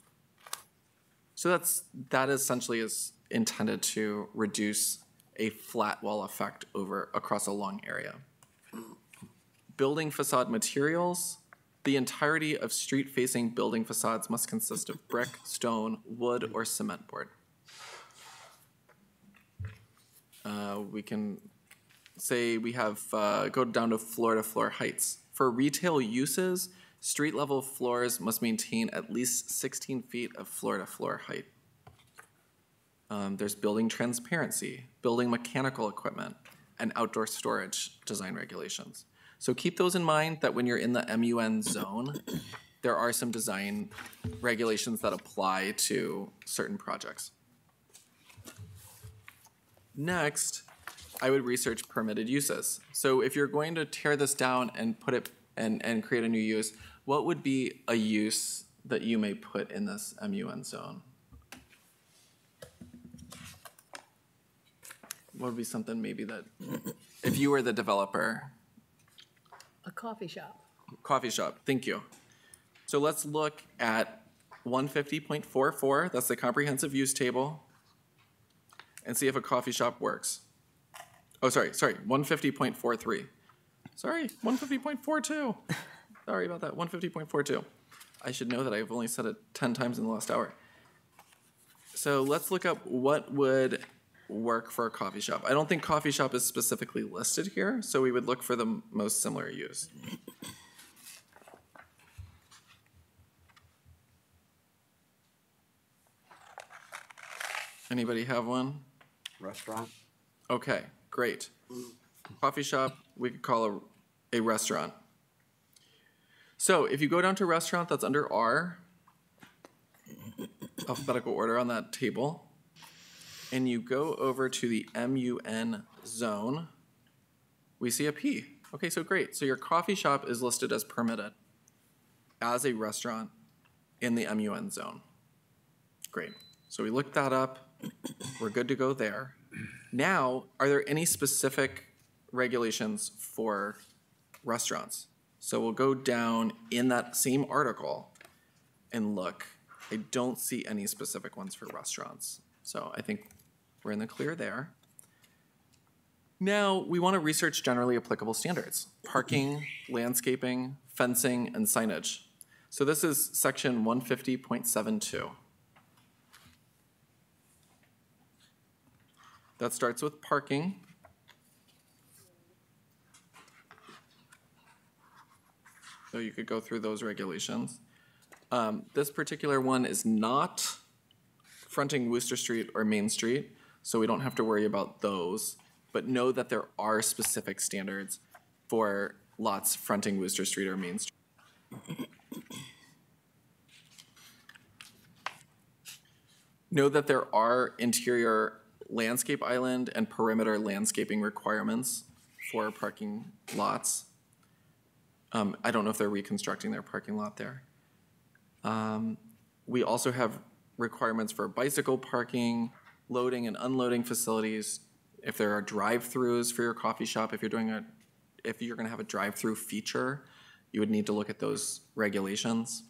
So that essentially is intended to reduce a flat wall effect across a long area. Building facade materials. The entirety of street-facing building facades must consist of brick, stone, wood, or cement board. We can say we have, go down to floor heights. For retail uses, street-level floors must maintain at least 16 feet of floor-to-floor height. There's building transparency, building mechanical equipment, and outdoor storage design regulations. So keep those in mind that when you're in the MUN zone, there are some design regulations that apply to certain projects. Next, I would research permitted uses. So if you're going to tear this down and put it and create a new use, what would be a use that you may put in this MUN zone? What would be something maybe that, if you were the developer? A coffee shop. Coffee shop, thank you. So let's look at 150.44, that's the comprehensive use table, and see if a coffee shop works. Oh, sorry, 150.43. Sorry, 150.42. Sorry about that, 150.42. I should know that I've only said it 10 times in the last hour. So let's look up what would work for a coffee shop. I don't think coffee shop is specifically listed here, so we would look for the most similar use. Anybody have one? Restaurant. Okay, great. Coffee shop, we could call a restaurant. So if you go down to restaurant, that's under R, alphabetical order on that table. and you go over to the MUN zone, we see a P. Okay, so great. So your coffee shop is listed as permitted as a restaurant in the MUN zone. Great. So we looked that up. We're good to go there. Now, are there any specific regulations for restaurants? So we'll go down in that same article and look. I don't see any specific ones for restaurants. So I think we're in the clear there. Now, we want to research generally applicable standards: parking, landscaping, fencing, and signage. So this is section 150.72. That starts with parking. So you could go through those regulations. This particular one is not fronting Wooster Street or Main Street, so we don't have to worry about those. But know that there are specific standards for lots fronting Wooster Street or Main Street. Know that there are interior landscape island and perimeter landscaping requirements for parking lots. I don't know if they're reconstructing their parking lot there. We also have requirements for bicycle parking, loading and unloading facilities. If there are drive-throughs for your coffee shop, if you're going to have a drive-through feature, you would need to look at those regulations.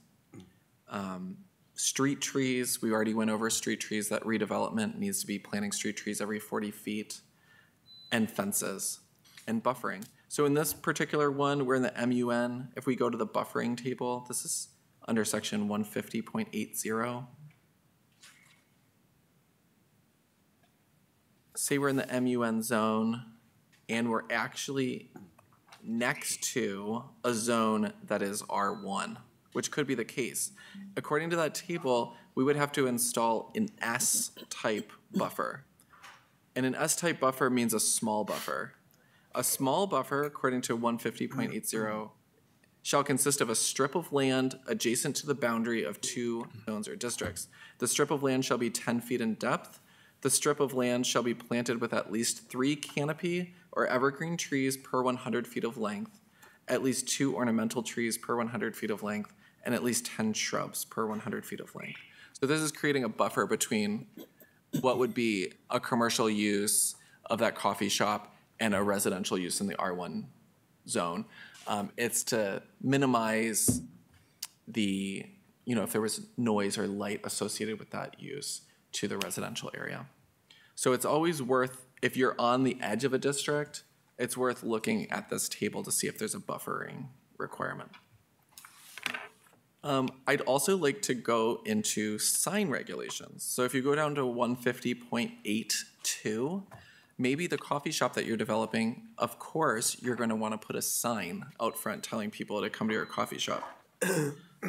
Street trees, we already went over street trees. That redevelopment needs to be planting street trees every 40 feet, and fences and buffering. So in this particular one, we're in the MUN. If we go to the buffering table, this is under section 150.80. Say we're in the MUN zone and we're actually next to a zone that is R1, which could be the case. According to that table, we would have to install an S-type buffer. And an S-type buffer means a small buffer. A small buffer, according to 150.80, shall consist of a strip of land adjacent to the boundary of two zones or districts. The strip of land shall be 10 feet in depth. The strip of land shall be planted with at least 3 canopy or evergreen trees per 100 feet of length, at least 2 ornamental trees per 100 feet of length, and at least 10 shrubs per 100 feet of length. So this is creating a buffer between what would be a commercial use of that coffee shop and a residential use in the R1 zone. It's to minimize the, if there was noise or light associated with that use to the residential area. So it's always worth, if you're on the edge of a district, it's worth looking at this table to see if there's a buffering requirement. I'd also like to go into sign regulations. So if you go down to 150.82, maybe the coffee shop that you're developing, of course, you're going to want to put a sign out front telling people to come to your coffee shop.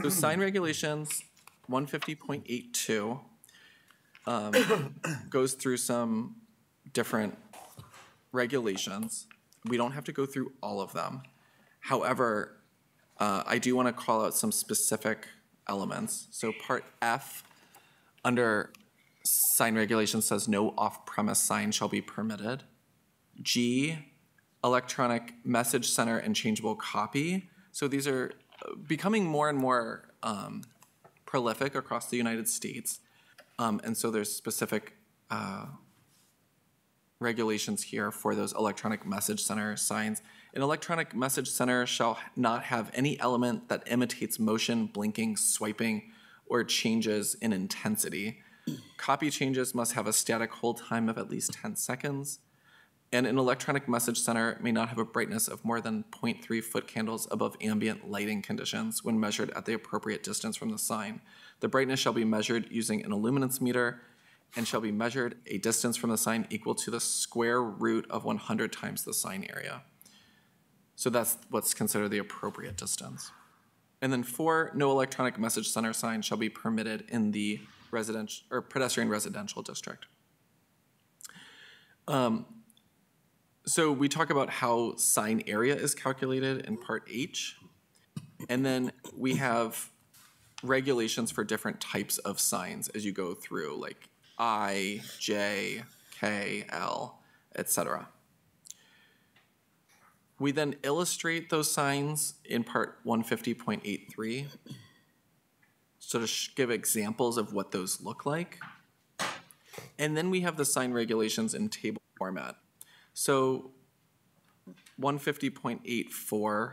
So sign regulations, 150.82, goes through some different regulations. We don't have to go through all of them. However, I do want to call out some specific elements. So part F under sign regulations says no off-premise sign shall be permitted. G, electronic message center and changeable copy. So these are becoming more and more prolific across the United States. And so there's specific regulations here for those electronic message center signs. An electronic message center shall not have any element that imitates motion, blinking, swiping, or changes in intensity. Copy changes must have a static hold time of at least 10 seconds. And an electronic message center may not have a brightness of more than 0.3 foot candles above ambient lighting conditions when measured at the appropriate distance from the sign. The brightness shall be measured using an illuminance meter and shall be measured a distance from the sign equal to the square root of 100 times the sign area. So that's what's considered the appropriate distance. And then 4, no electronic message center sign shall be permitted in the residential or pedestrian residential district. So we talk about how sign area is calculated in part H. And then we have regulations for different types of signs as you go through, like I, J, K, L, etc. We then illustrate those signs in part 150.83, so to give examples of what those look like. And then we have the sign regulations in table format. So 150.84,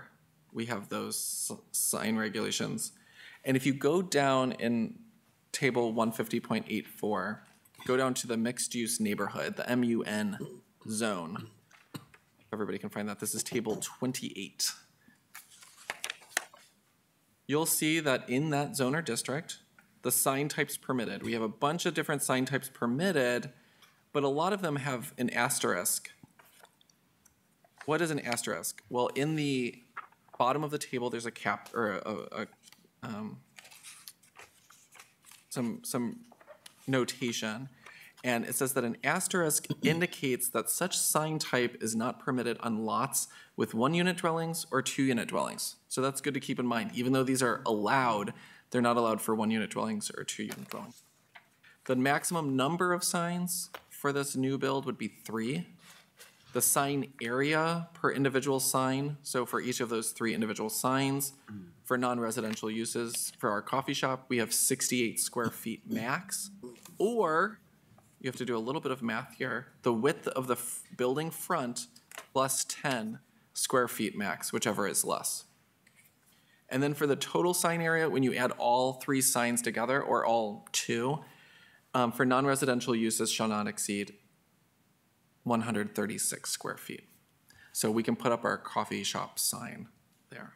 we have those sign regulations. And if you go down in table 150.84, go down to the mixed use neighborhood, the MUN zone. Everybody can find that. This is table 28. You'll see that in that zone or district, the sign types permitted. We have a bunch of different sign types permitted, but a lot of them have an asterisk. What is an asterisk? Well, in the bottom of the table, there's a cap or some notation, and it says that an asterisk indicates that such sign type is not permitted on lots with 1 unit dwellings or 2 unit dwellings. So that's good to keep in mind. Even though these are allowed, they're not allowed for 1 unit dwellings or 2 unit dwellings. The maximum number of signs for this new build would be 3. The sign area per individual sign, so for each of those 3 individual signs, for non-residential uses, for our coffee shop, we have 68 square feet max, or you have to do a little bit of math here, the width of the building front plus 10 square feet max, whichever is less. And then for the total sign area, when you add all 3 signs together, or all 2, for non-residential uses shall not exceed 136 square feet. So we can put up our coffee shop sign there.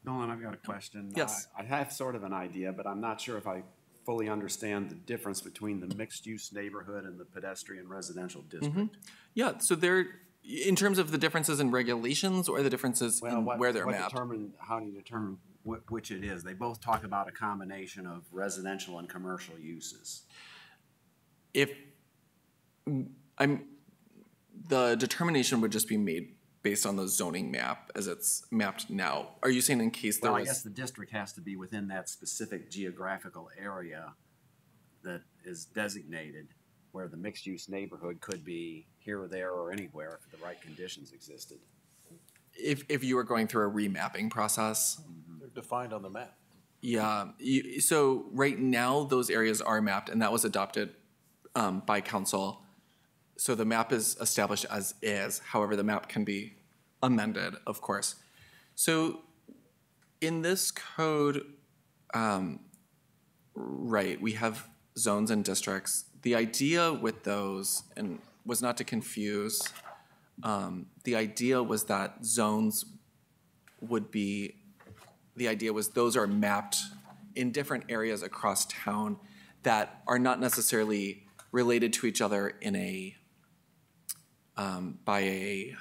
Nolan, I've got a question. Yes. I have sort of an idea, but I'm not sure if I fully understand the difference between the mixed-use neighborhood and the pedestrian residential district. Yeah, so they're, in terms of the differences in regulations or the differences in where they're mapped? How do you determine which it is? They both talk about a combination of residential and commercial uses. The determination would just be made based on the zoning map as it's mapped now. Are you saying in case there was? Well, I guess the district has to be within that specific geographical area that is designated, where the mixed-use neighborhood could be here or there or anywhere if the right conditions existed. If you were going through a remapping process? They're defined on the map. Yeah, so right now those areas are mapped and that was adopted by council. So the map is established as is, however, the map can be amended, of course. So in this code, right, we have zones and districts. The idea with those, and was not to confuse, the idea was that zones would be, the idea was those are mapped in different areas across town that are not necessarily related to each other in a, by a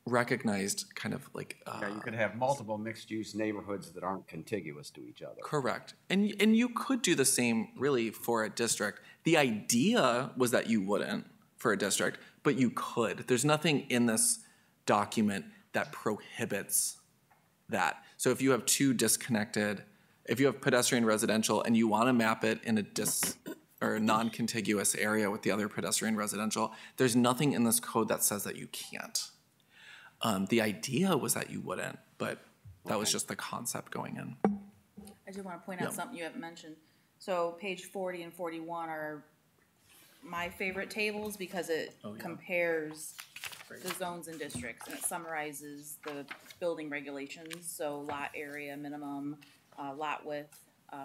recognized kind of like. Yeah, you could have multiple mixed-use neighborhoods that aren't contiguous to each other. Correct. And you could do the same really for a district. The idea was that you wouldn't for a district, but you could. There's nothing in this document that prohibits that. So if you have 2 disconnected, if you have pedestrian residential and you want to map it in a non-contiguous area with the other pedestrian residential, there's nothing in this code that says that you can't. The idea was that you wouldn't, but that was just the concept going in. I do want to point out something you haven't mentioned. So page 40 and 41 are my favorite tables because it compares the zones and districts, and it summarizes the building regulations, so lot area minimum, lot width,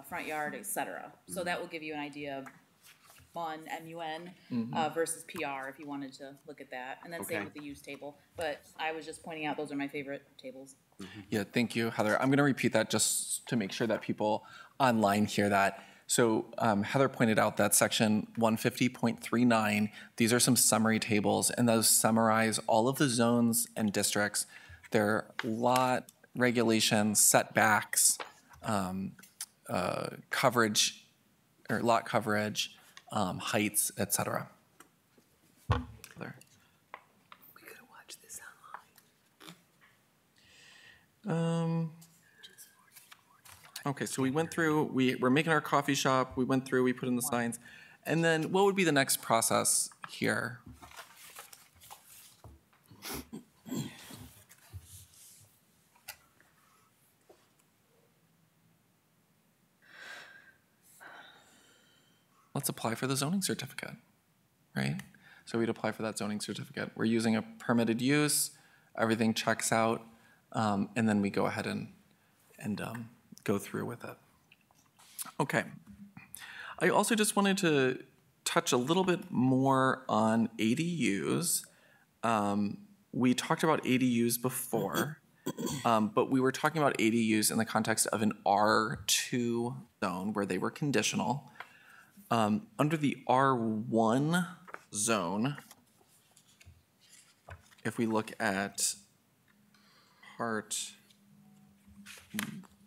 front yard, etc. So that will give you an idea of MUN versus PR if you wanted to look at that, and then same with the use table. But I was just pointing out those are my favorite tables. Yeah, thank you, Heather. I'm going to repeat that just to make sure that people online hear that. So Heather pointed out that section 150.39, these are some summary tables, and those summarize all of the zones and districts, their lot regulations, setbacks, coverage, or lot coverage, heights, etc. We could have watched this online. Okay, so we went through, we're making our coffee shop, we went through, we put in the signs. And then what would be the next process here? Let's apply for the zoning certificate, right? So we'd apply for that zoning certificate. We're using a permitted use, everything checks out, and then we go ahead and go through with it. Okay. I also just wanted to touch a little bit more on ADUs. We talked about ADUs before, but we were talking about ADUs in the context of an R2 zone where they were conditional. Under the R1 zone, if we look at part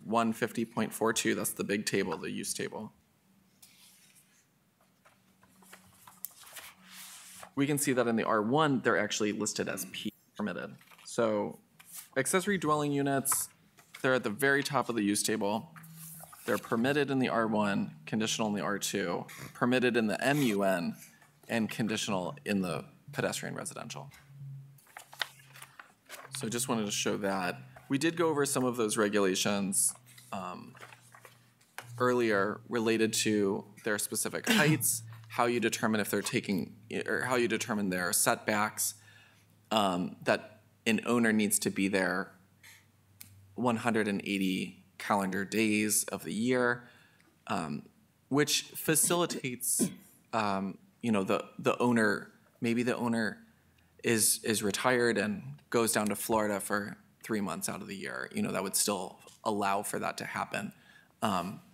150.42, that's the big table, the use table. We can see that in the R1, they're actually listed as P permitted. So accessory dwelling units, they're at the very top of the use table. They're permitted in the R1, conditional in the R2, permitted in the MUN, and conditional in the pedestrian residential. So just wanted to show that. We did go over some of those regulations earlier related to their specific heights, how you determine if they're taking, or how you determine their setbacks, that an owner needs to be there 180 calendar days of the year, which facilitates, the owner, maybe the owner is retired and goes down to Florida for 3 months out of the year. That would still allow for that to happen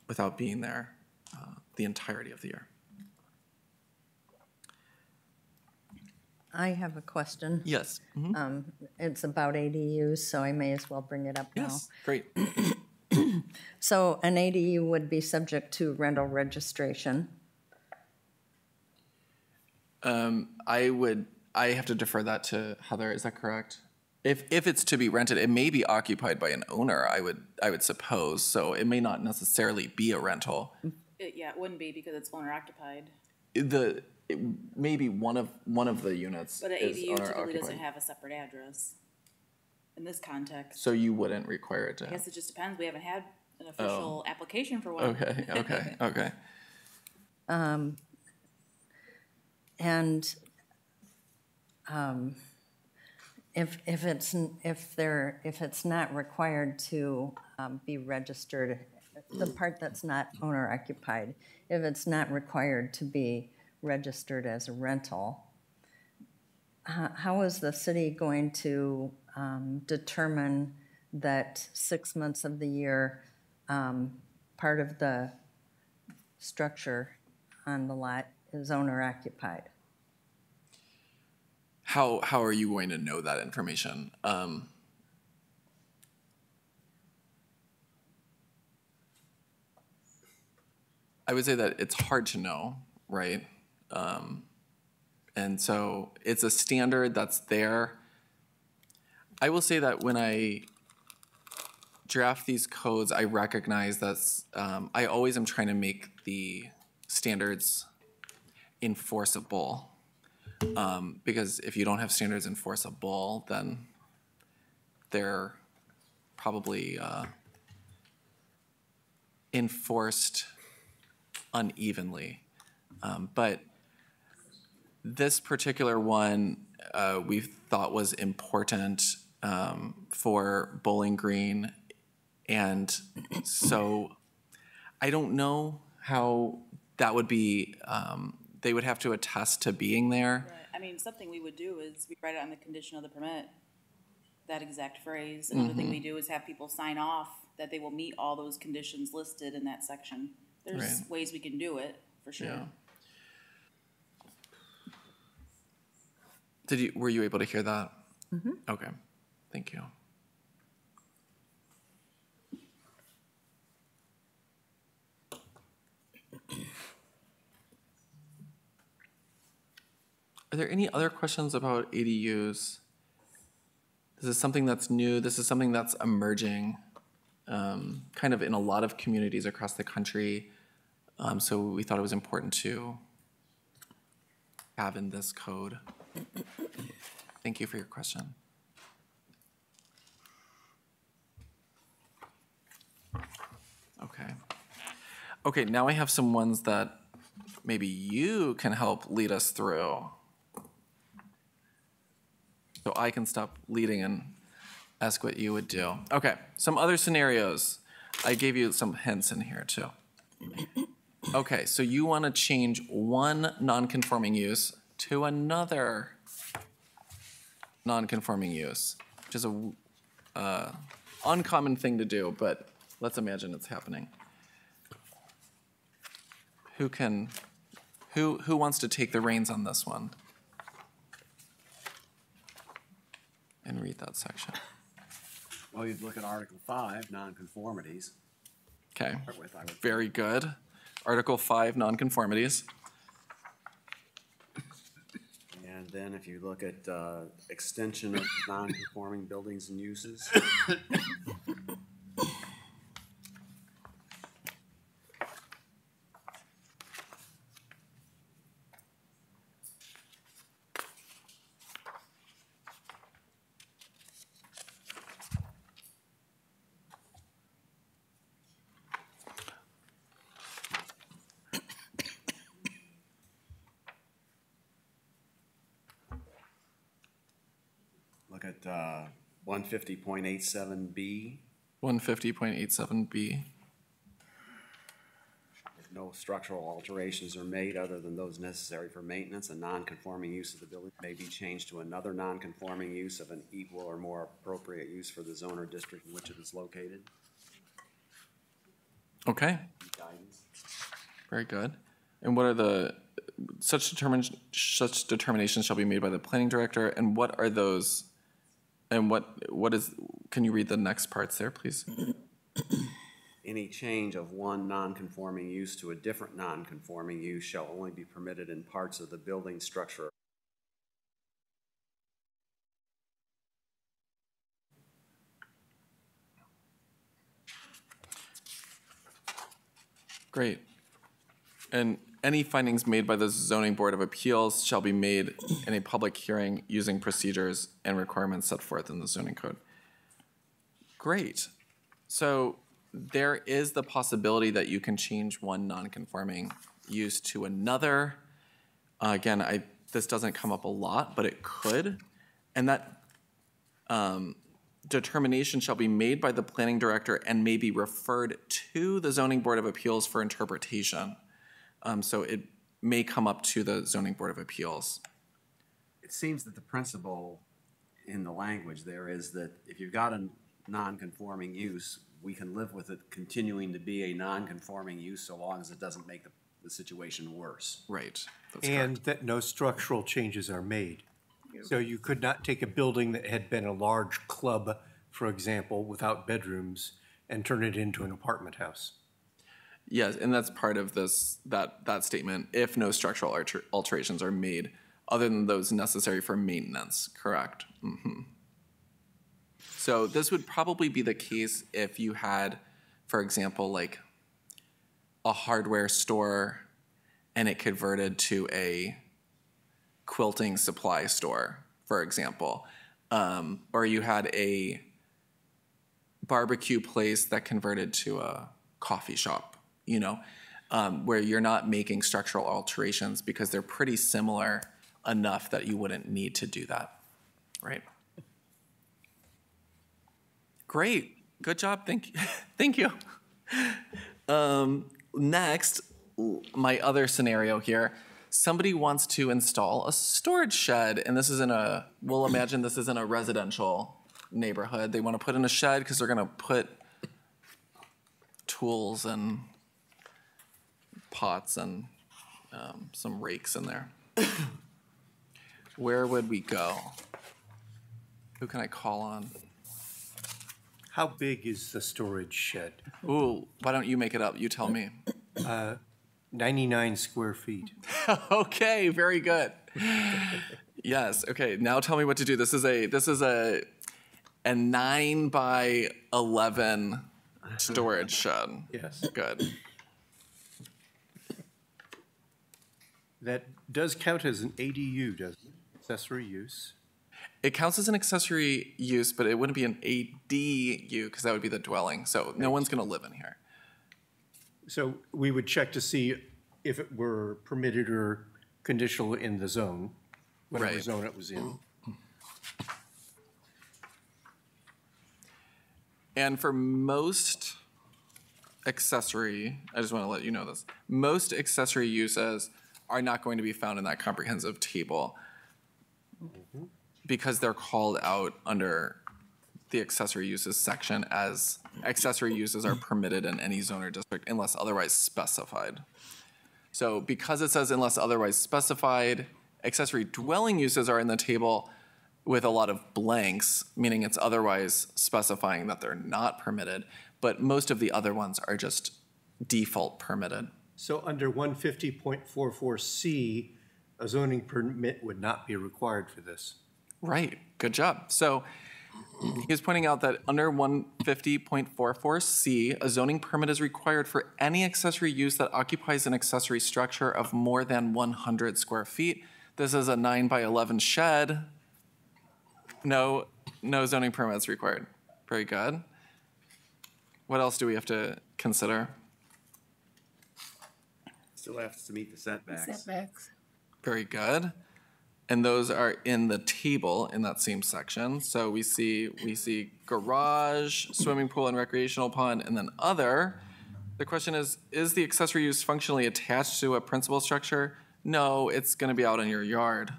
without being there the entirety of the year. I have a question. Yes. Mm-hmm. It's about ADUs, so I may as well bring it up now. Yes, great. So an ADU would be subject to rental registration. I have to defer that to Heather. Is that correct? If it's to be rented, it may be occupied by an owner, I would suppose. So it may not necessarily be a rental. Yeah, it wouldn't be because it's owner occupied. Maybe one of the units But an is ADU owner typically occupied. doesn't have a separate address in this context. So you wouldn't require it to I have. guess it just depends. We haven't had an official application for one. Okay. And if it's not required to be registered, the part that's not owner occupied, if it's not required to be registered as a rental, how is the city going to determine that 6 months of the year part of the structure on the lot is owner occupied? How are you going to know that information? I would say that it's hard to know, right? And so it's a standard that's there. I will say that when I draft these codes, I recognize that I always am trying to make the standards enforceable. Because if you don't have standards enforceable, then they're probably enforced unevenly. But this particular one we thought was important for Bowling Green. And so I don't know how that would be, they would have to attest to being there. Right. I mean, something we would do is we write it on the condition of the permit, that exact phrase. Another thing we do is have people sign off that they will meet all those conditions listed in that section. There's ways we can do it, for sure. Yeah. Were you able to hear that? Mm-hmm. Okay, thank you. Are there any other questions about ADUs? This is something that's new. This is something that's emerging. kind of in a lot of communities across the country. So we thought it was important to have in this code. Thank you for your question. Okay. Okay, now I have some ones that maybe you can help lead us through. So I can stop leading and ask what you would do. Okay, some other scenarios. I gave you some hints in here too. Okay, so you want to change one non-conforming use to another non-conforming use, which is a uncommon thing to do, but let's imagine it's happening. Who wants to take the reins on this one and read that section? Well, you'd look at Article 5, nonconformities. Okay, Start with, I would very good. Article 5, nonconformities. And then if you look at extension of non-conforming buildings and uses. Look at 150.87B. 150.87B. If no structural alterations are made other than those necessary for maintenance, a non-conforming use of the building may be changed to another non-conforming use of an equal or more appropriate use for the zone or district in which it is located. Okay, Guidance. very good. And what are the, such determinations shall be made by the planning director, and what are those, and what is, can you read the next parts there, please? Any change of one non-conforming use to a different non-conforming use shall only be permitted in parts of the building structure. Great. And any findings made by the Zoning Board of Appeals shall be made in a public hearing using procedures and requirements set forth in the zoning code. Great. So there is the possibility that you can change one non-conforming use to another. Again, this doesn't come up a lot, but it could. And that determination shall be made by the planning director and may be referred to the Zoning Board of Appeals for interpretation. So it may come up to the Zoning Board of Appeals. It seems that the principle in the language there is that if you've got a non-conforming use, we can live with it continuing to be a non-conforming use so long as it doesn't make the situation worse. Right. That's And correct. that no structural changes are made. So you could not take a building that had been a large club, for example, without bedrooms, and turn it into an apartment house. Yes, and that's part of this, that statement, if no structural alterations are made other than those necessary for maintenance, correct? Mm-hmm. So this would probably be the case if you had, for example, like a hardware store and it converted to a quilting supply store, for example. Or you had a barbecue place that converted to a coffee shop, you know, where you're not making structural alterations because they're pretty similar enough that you wouldn't need to do that, right? Great, good job, thank you. Thank you. Next, my other scenario here, somebody wants to install a storage shed, and this is we'll imagine this is in a residential neighborhood. They want to put in a shed because they're gonna put tools and pots and some rakes in there. Where would we go? Who can I call on? How big is the storage shed? Ooh, why don't you make it up? You tell me. 99 square feet. Okay, very good. Yes, okay, now tell me what to do. This is a 9 by 11 storage shed. Yes. Good. That does count as an ADU, doesn't it? Accessory use. It counts as an accessory use, but it wouldn't be an ADU because that would be the dwelling. So no one's going to live in here. So we would check to see if it were permitted or conditional in the zone, whatever Right. zone it was in. And for most accessory, I just want to let you know this, most accessory uses are not going to be found in that comprehensive table because they're called out under the accessory uses section as accessory uses are permitted in any zone or district unless otherwise specified. So because it says unless otherwise specified, accessory dwelling uses are in the table with a lot of blanks, meaning it's otherwise specifying that they're not permitted, but most of the other ones are just default permitted. So under 150.44C, a zoning permit would not be required for this. Right, good job. So he is pointing out that under 150.44C, a zoning permit is required for any accessory use that occupies an accessory structure of more than 100 square feet. This is a 9x11 shed. No zoning permits required. Very good. What else do we have to consider? Still has to meet the setbacks. Setbacks. Very good. And those are in the table in that same section. So we see garage, swimming pool and recreational pond, and then other. The question is the accessory use functionally attached to a principal structure? No, it's gonna be out in your yard.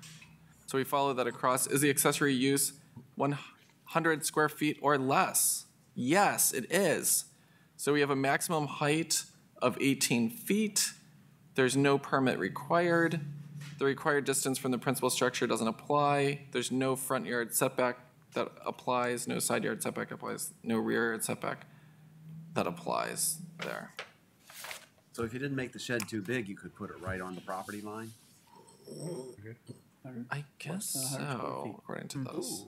So we follow that across. Is the accessory use 100 square feet or less? Yes, it is. So we have a maximum height of 18 feet. There's no permit required. The required distance from the principal structure doesn't apply. There's no front yard setback that applies, no side yard setback applies, no rear yard setback that applies there. So if you didn't make the shed too big, you could put it right on the property line? I guess so, according to this.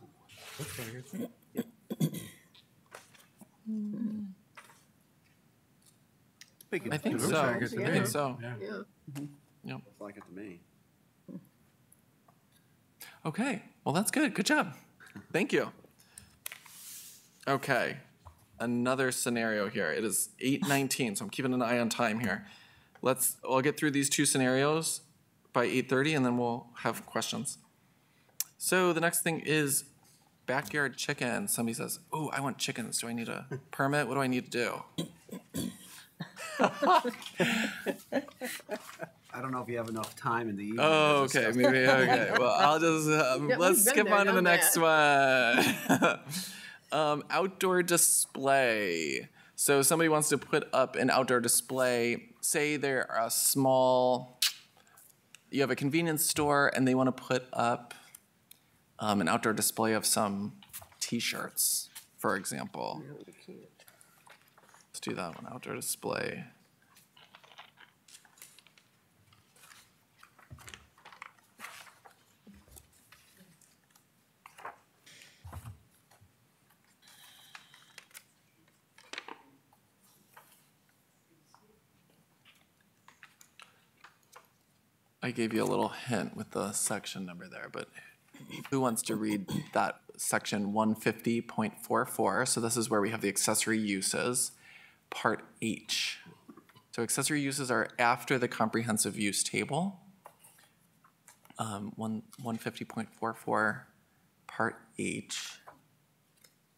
I think so. I think so. Yeah. Yep. Looks like it to me. Okay, well, that's good. Good job. Thank you. Okay, another scenario here. It is 8:19, so I'm keeping an eye on time here. I'll get through these two scenarios by 8:30, and then we'll have questions. So the next thing is backyard chicken. Somebody says, "Oh, I want chickens. Do I need a permit? What do I need to do?" I don't know if you have enough time in the evening. Oh, okay, maybe, okay. Well, I'll just, let's skip on to the next one. Outdoor display. So somebody wants to put up an outdoor display. Say they're you have a convenience store and they want to put up an outdoor display of some t-shirts, for example. Let's do that one, outdoor display. I gave you a little hint with the section number there, but who wants to read that section 150.44? So this is where we have the accessory uses, part H. So accessory uses are after the comprehensive use table. 150.44, part H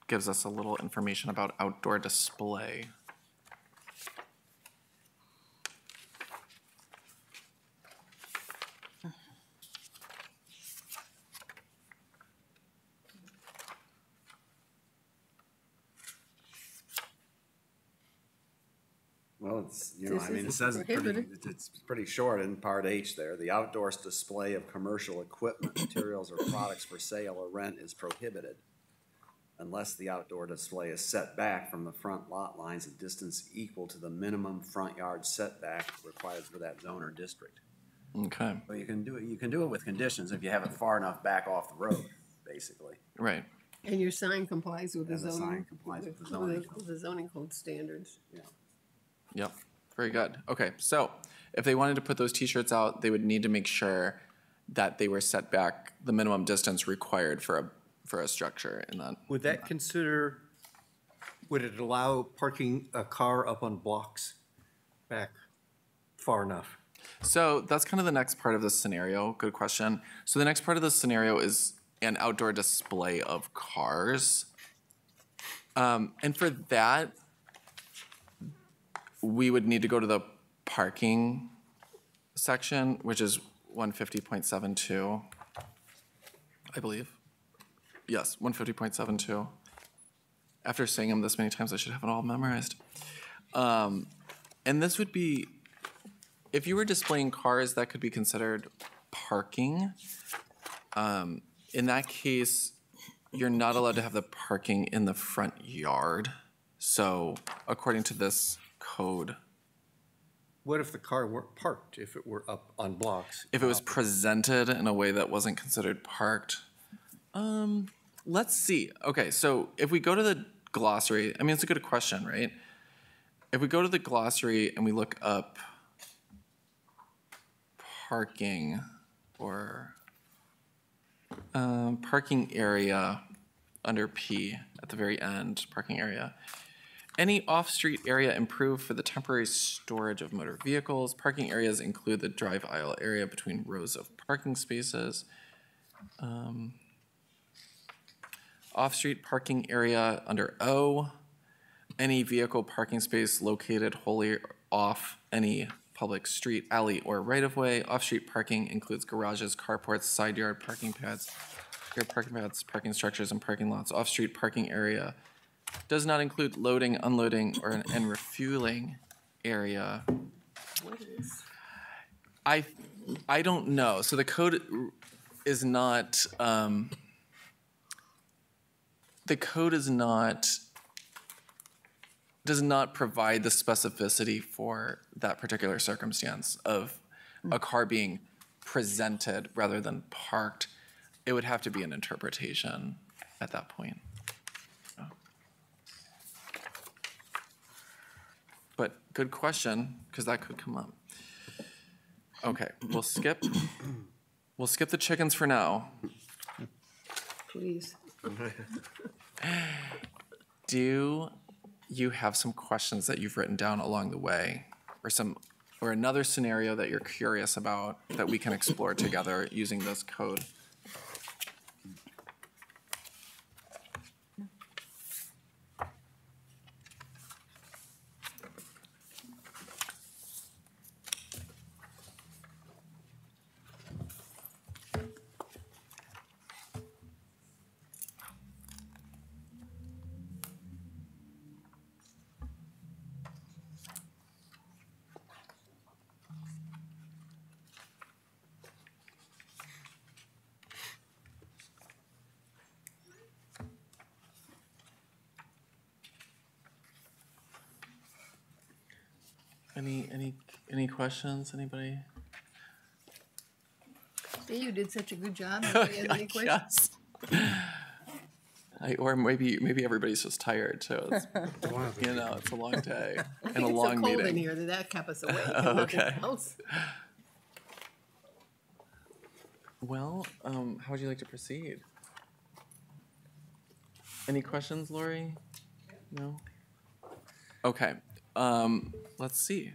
gives us a little information about outdoor display. Well, it's, it says it's pretty short in part H there. The outdoor display of commercial equipment, materials, or products for sale or rent is prohibited unless the outdoor display is set back from the front lot lines a distance equal to the minimum front yard setback required for that zone or district. Okay. Well, you can do it with conditions if you have it far enough back off the road, basically. Right. And your sign complies with the And the sign zoning, complies with the with zoning the zoning code standards. Yep, very good. Okay, so if they wanted to put those T-shirts out, they would need to make sure that they were set back the minimum distance required for a structure in that. Would that consider, would it allow parking a car up on blocks back far enough? So that's kind of the next part of this scenario. Good question. So the next part of this scenario is an outdoor display of cars. And for that, we would need to go to the parking section, which is 150.72, I believe. Yes, 150.72. After saying them this many times, I should have it all memorized. And this would be, if you were displaying cars, that could be considered parking. In that case, you're not allowed to have the parking in the front yard. So according to this code, What if the car weren't parked, if it were up on blocks? if it was presented in a way that wasn't considered parked, let's see. Okay, so if we go to the glossary, I mean, it's a good question, right? If we go to the glossary and we look up parking or parking area under P at the very end, parking area. Any off-street area improved for the temporary storage of motor vehicles. Parking areas include the drive aisle area between rows of parking spaces. Off-street parking area under O. Any vehicle parking space located wholly off any public street, alley, or right-of-way. Off-street parking includes garages, carports, side yard parking pads, rear parking pads, parking structures, and parking lots. Off-street parking area does not include loading, unloading, and refueling area. What is? I don't know. So the code is not. The code is not. Does not provide the specificity for that particular circumstance of a car being presented rather than parked. It would have to be an interpretation at that point. But good question, because that could come up. Okay, we'll skip the chickens for now. Please. Do you have some questions that you've written down along the way, or another scenario that you're curious about that we can explore together using this code? Any questions? Anybody? See, you did such a good job. Nobody has any questions? Yes. Or maybe everybody's just tired too. It's, it's a long day and a long It's so cold meeting. in here that kept us awake. Oh, okay. Else. Well, how would you like to proceed? Any questions, Lori? No? Okay. Let's see.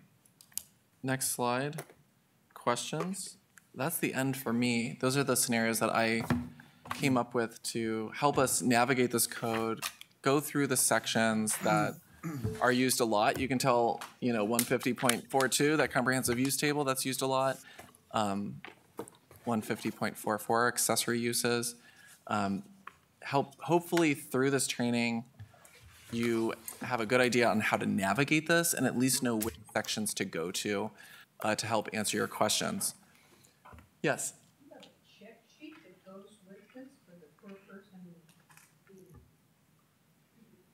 Next slide. Questions? That's the end for me. Those are the scenarios that I came up with to help us navigate this code, go through the sections that are used a lot. You can tell, 150.42, that comprehensive use table, that's used a lot. 150.44, accessory uses. Hopefully through this training, you have a good idea on how to navigate this and at least know which sections to go to help answer your questions. Yes? You have a check sheet that goes with this for the poor person who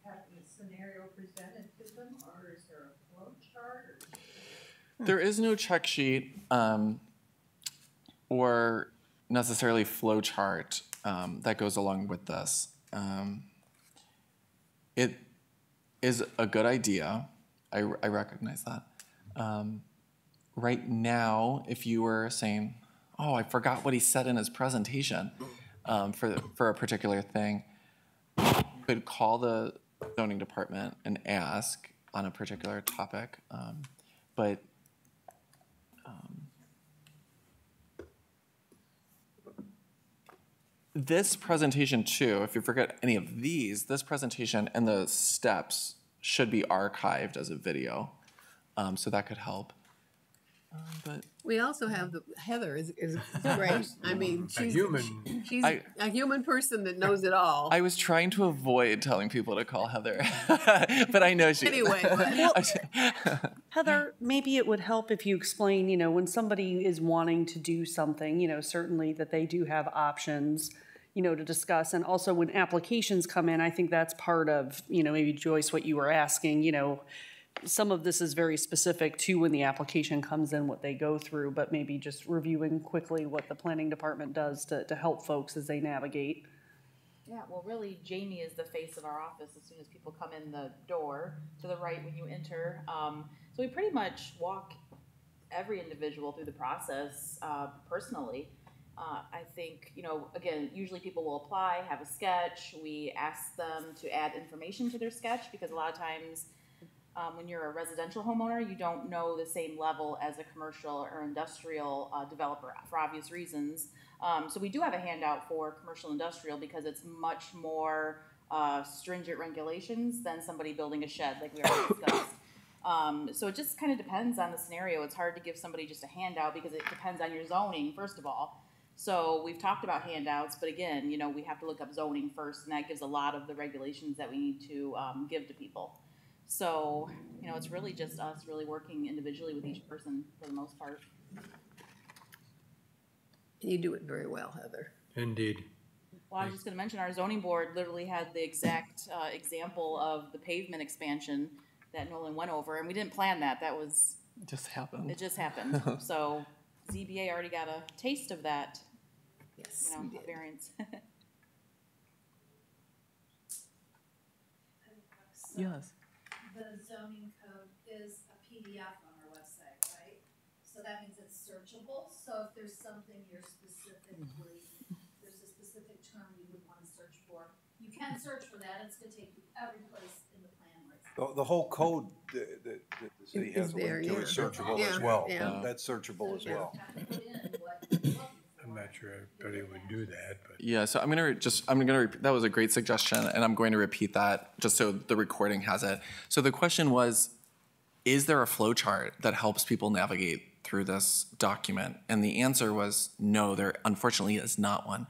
had the scenario presented to them, or is there a flow chart? There is no check sheet or necessarily flow chart that goes along with this. It is a good idea. I recognize that. Right now, if you were saying, oh, I forgot what he said in his presentation for a particular thing, you could call the zoning department and ask on a particular topic. But this presentation too, if you forget any of these, this presentation and the steps should be archived as a video. So that could help. But We also have Heather is great. I mean, she's she's I- a human person that knows it all. I was trying to avoid telling people to call Heather, but I know she. Anyway, Heather, maybe it would help if you explain, when somebody is wanting to do something, certainly that they do have options, to discuss. And also when applications come in, I think that's part of, maybe Joyce, what you were asking, some of this is very specific to when the application comes in, what they go through, but maybe just reviewing quickly what the planning department does to help folks as they navigate. Yeah, well, really, Jamie is the face of our office as soon as people come in the door to the right when you enter. So we pretty much walk every individual through the process personally. I think, again, usually people will apply, have a sketch. We ask them to add information to their sketch because a lot of times when you're a residential homeowner, you don't know the same level as a commercial or industrial developer for obvious reasons. So we do have a handout for commercial industrial because it's much more stringent regulations than somebody building a shed like we already discussed. So it just kind of depends on the scenario. It's hard to give somebody just a handout because it depends on your zoning, first of all. So we've talked about handouts, but again, we have to look up zoning first, and that gives a lot of the regulations that we need to give to people. So, it's really just us really working individually with each person for the most part. you do it very well, Heather. Indeed. Well, I was just going to mention our zoning board literally had the exact example of the pavement expansion that Nolan went over, and we didn't plan that. That was just happened. It just happened. So ZBA already got a taste of that. Yes, variance. Yes. The zoning code is a PDF on our website, right? So that means it's searchable. So if there's something you're specifically, there's a specific term you would want to search for, you can search for that. It's going to take you every place in the plan where it's. The whole code that the city has a link to is searchable as well. That's searchable as well. I'm not sure everybody would do that, but. Yeah, so I'm gonna repeat, that was a great suggestion, and I'm going to repeat that just so the recording has it. So the question was, is there a flow chart that helps people navigate through this document? And the answer was no, there unfortunately is not one.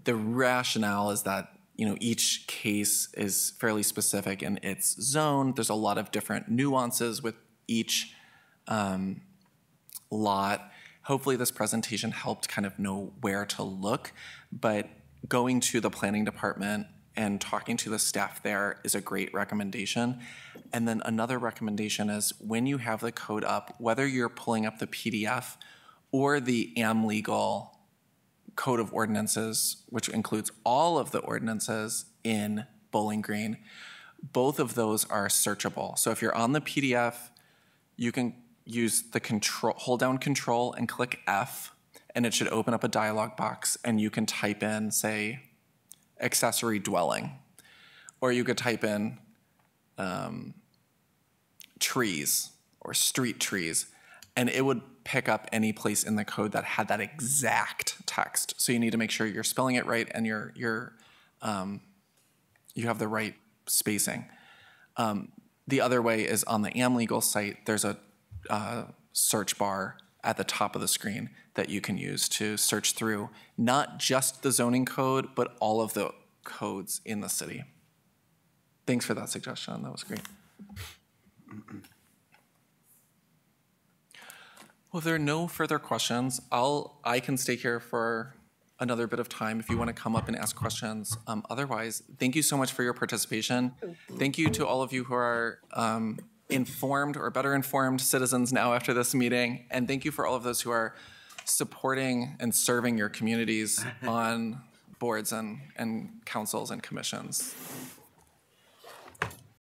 The rationale is that each case is fairly specific in its zone. There's a lot of different nuances with each lot. Hopefully this presentation helped kind of know where to look, but going to the planning department and talking to the staff there is a great recommendation. And then another recommendation is when you have the code up, whether you're pulling up the PDF or the AmLegal Code of Ordinances, which includes all of the ordinances in Bowling Green, both of those are searchable. So if you're on the PDF, you can use the hold down Control and click F, and it should open up a dialog box, and you can type in, say, accessory dwelling, or you could type in trees or street trees, and it would pick up any place in the code that had that exact text. So you need to make sure you're spelling it right and you have the right spacing. The other way is on the AmLegal site, there's a search bar at the top of the screen that you can use to search through not just the zoning code, but all of the codes in the city. Thanks for that suggestion. That was great. Well, if there are no further questions, I can stay here for another bit of time if you want to come up and ask questions. Otherwise, thank you so much for your participation. Thank you to all of you who are informed or better informed citizens now after this meeting. And thank you for all of those who are supporting and serving your communities on boards and councils and commissions.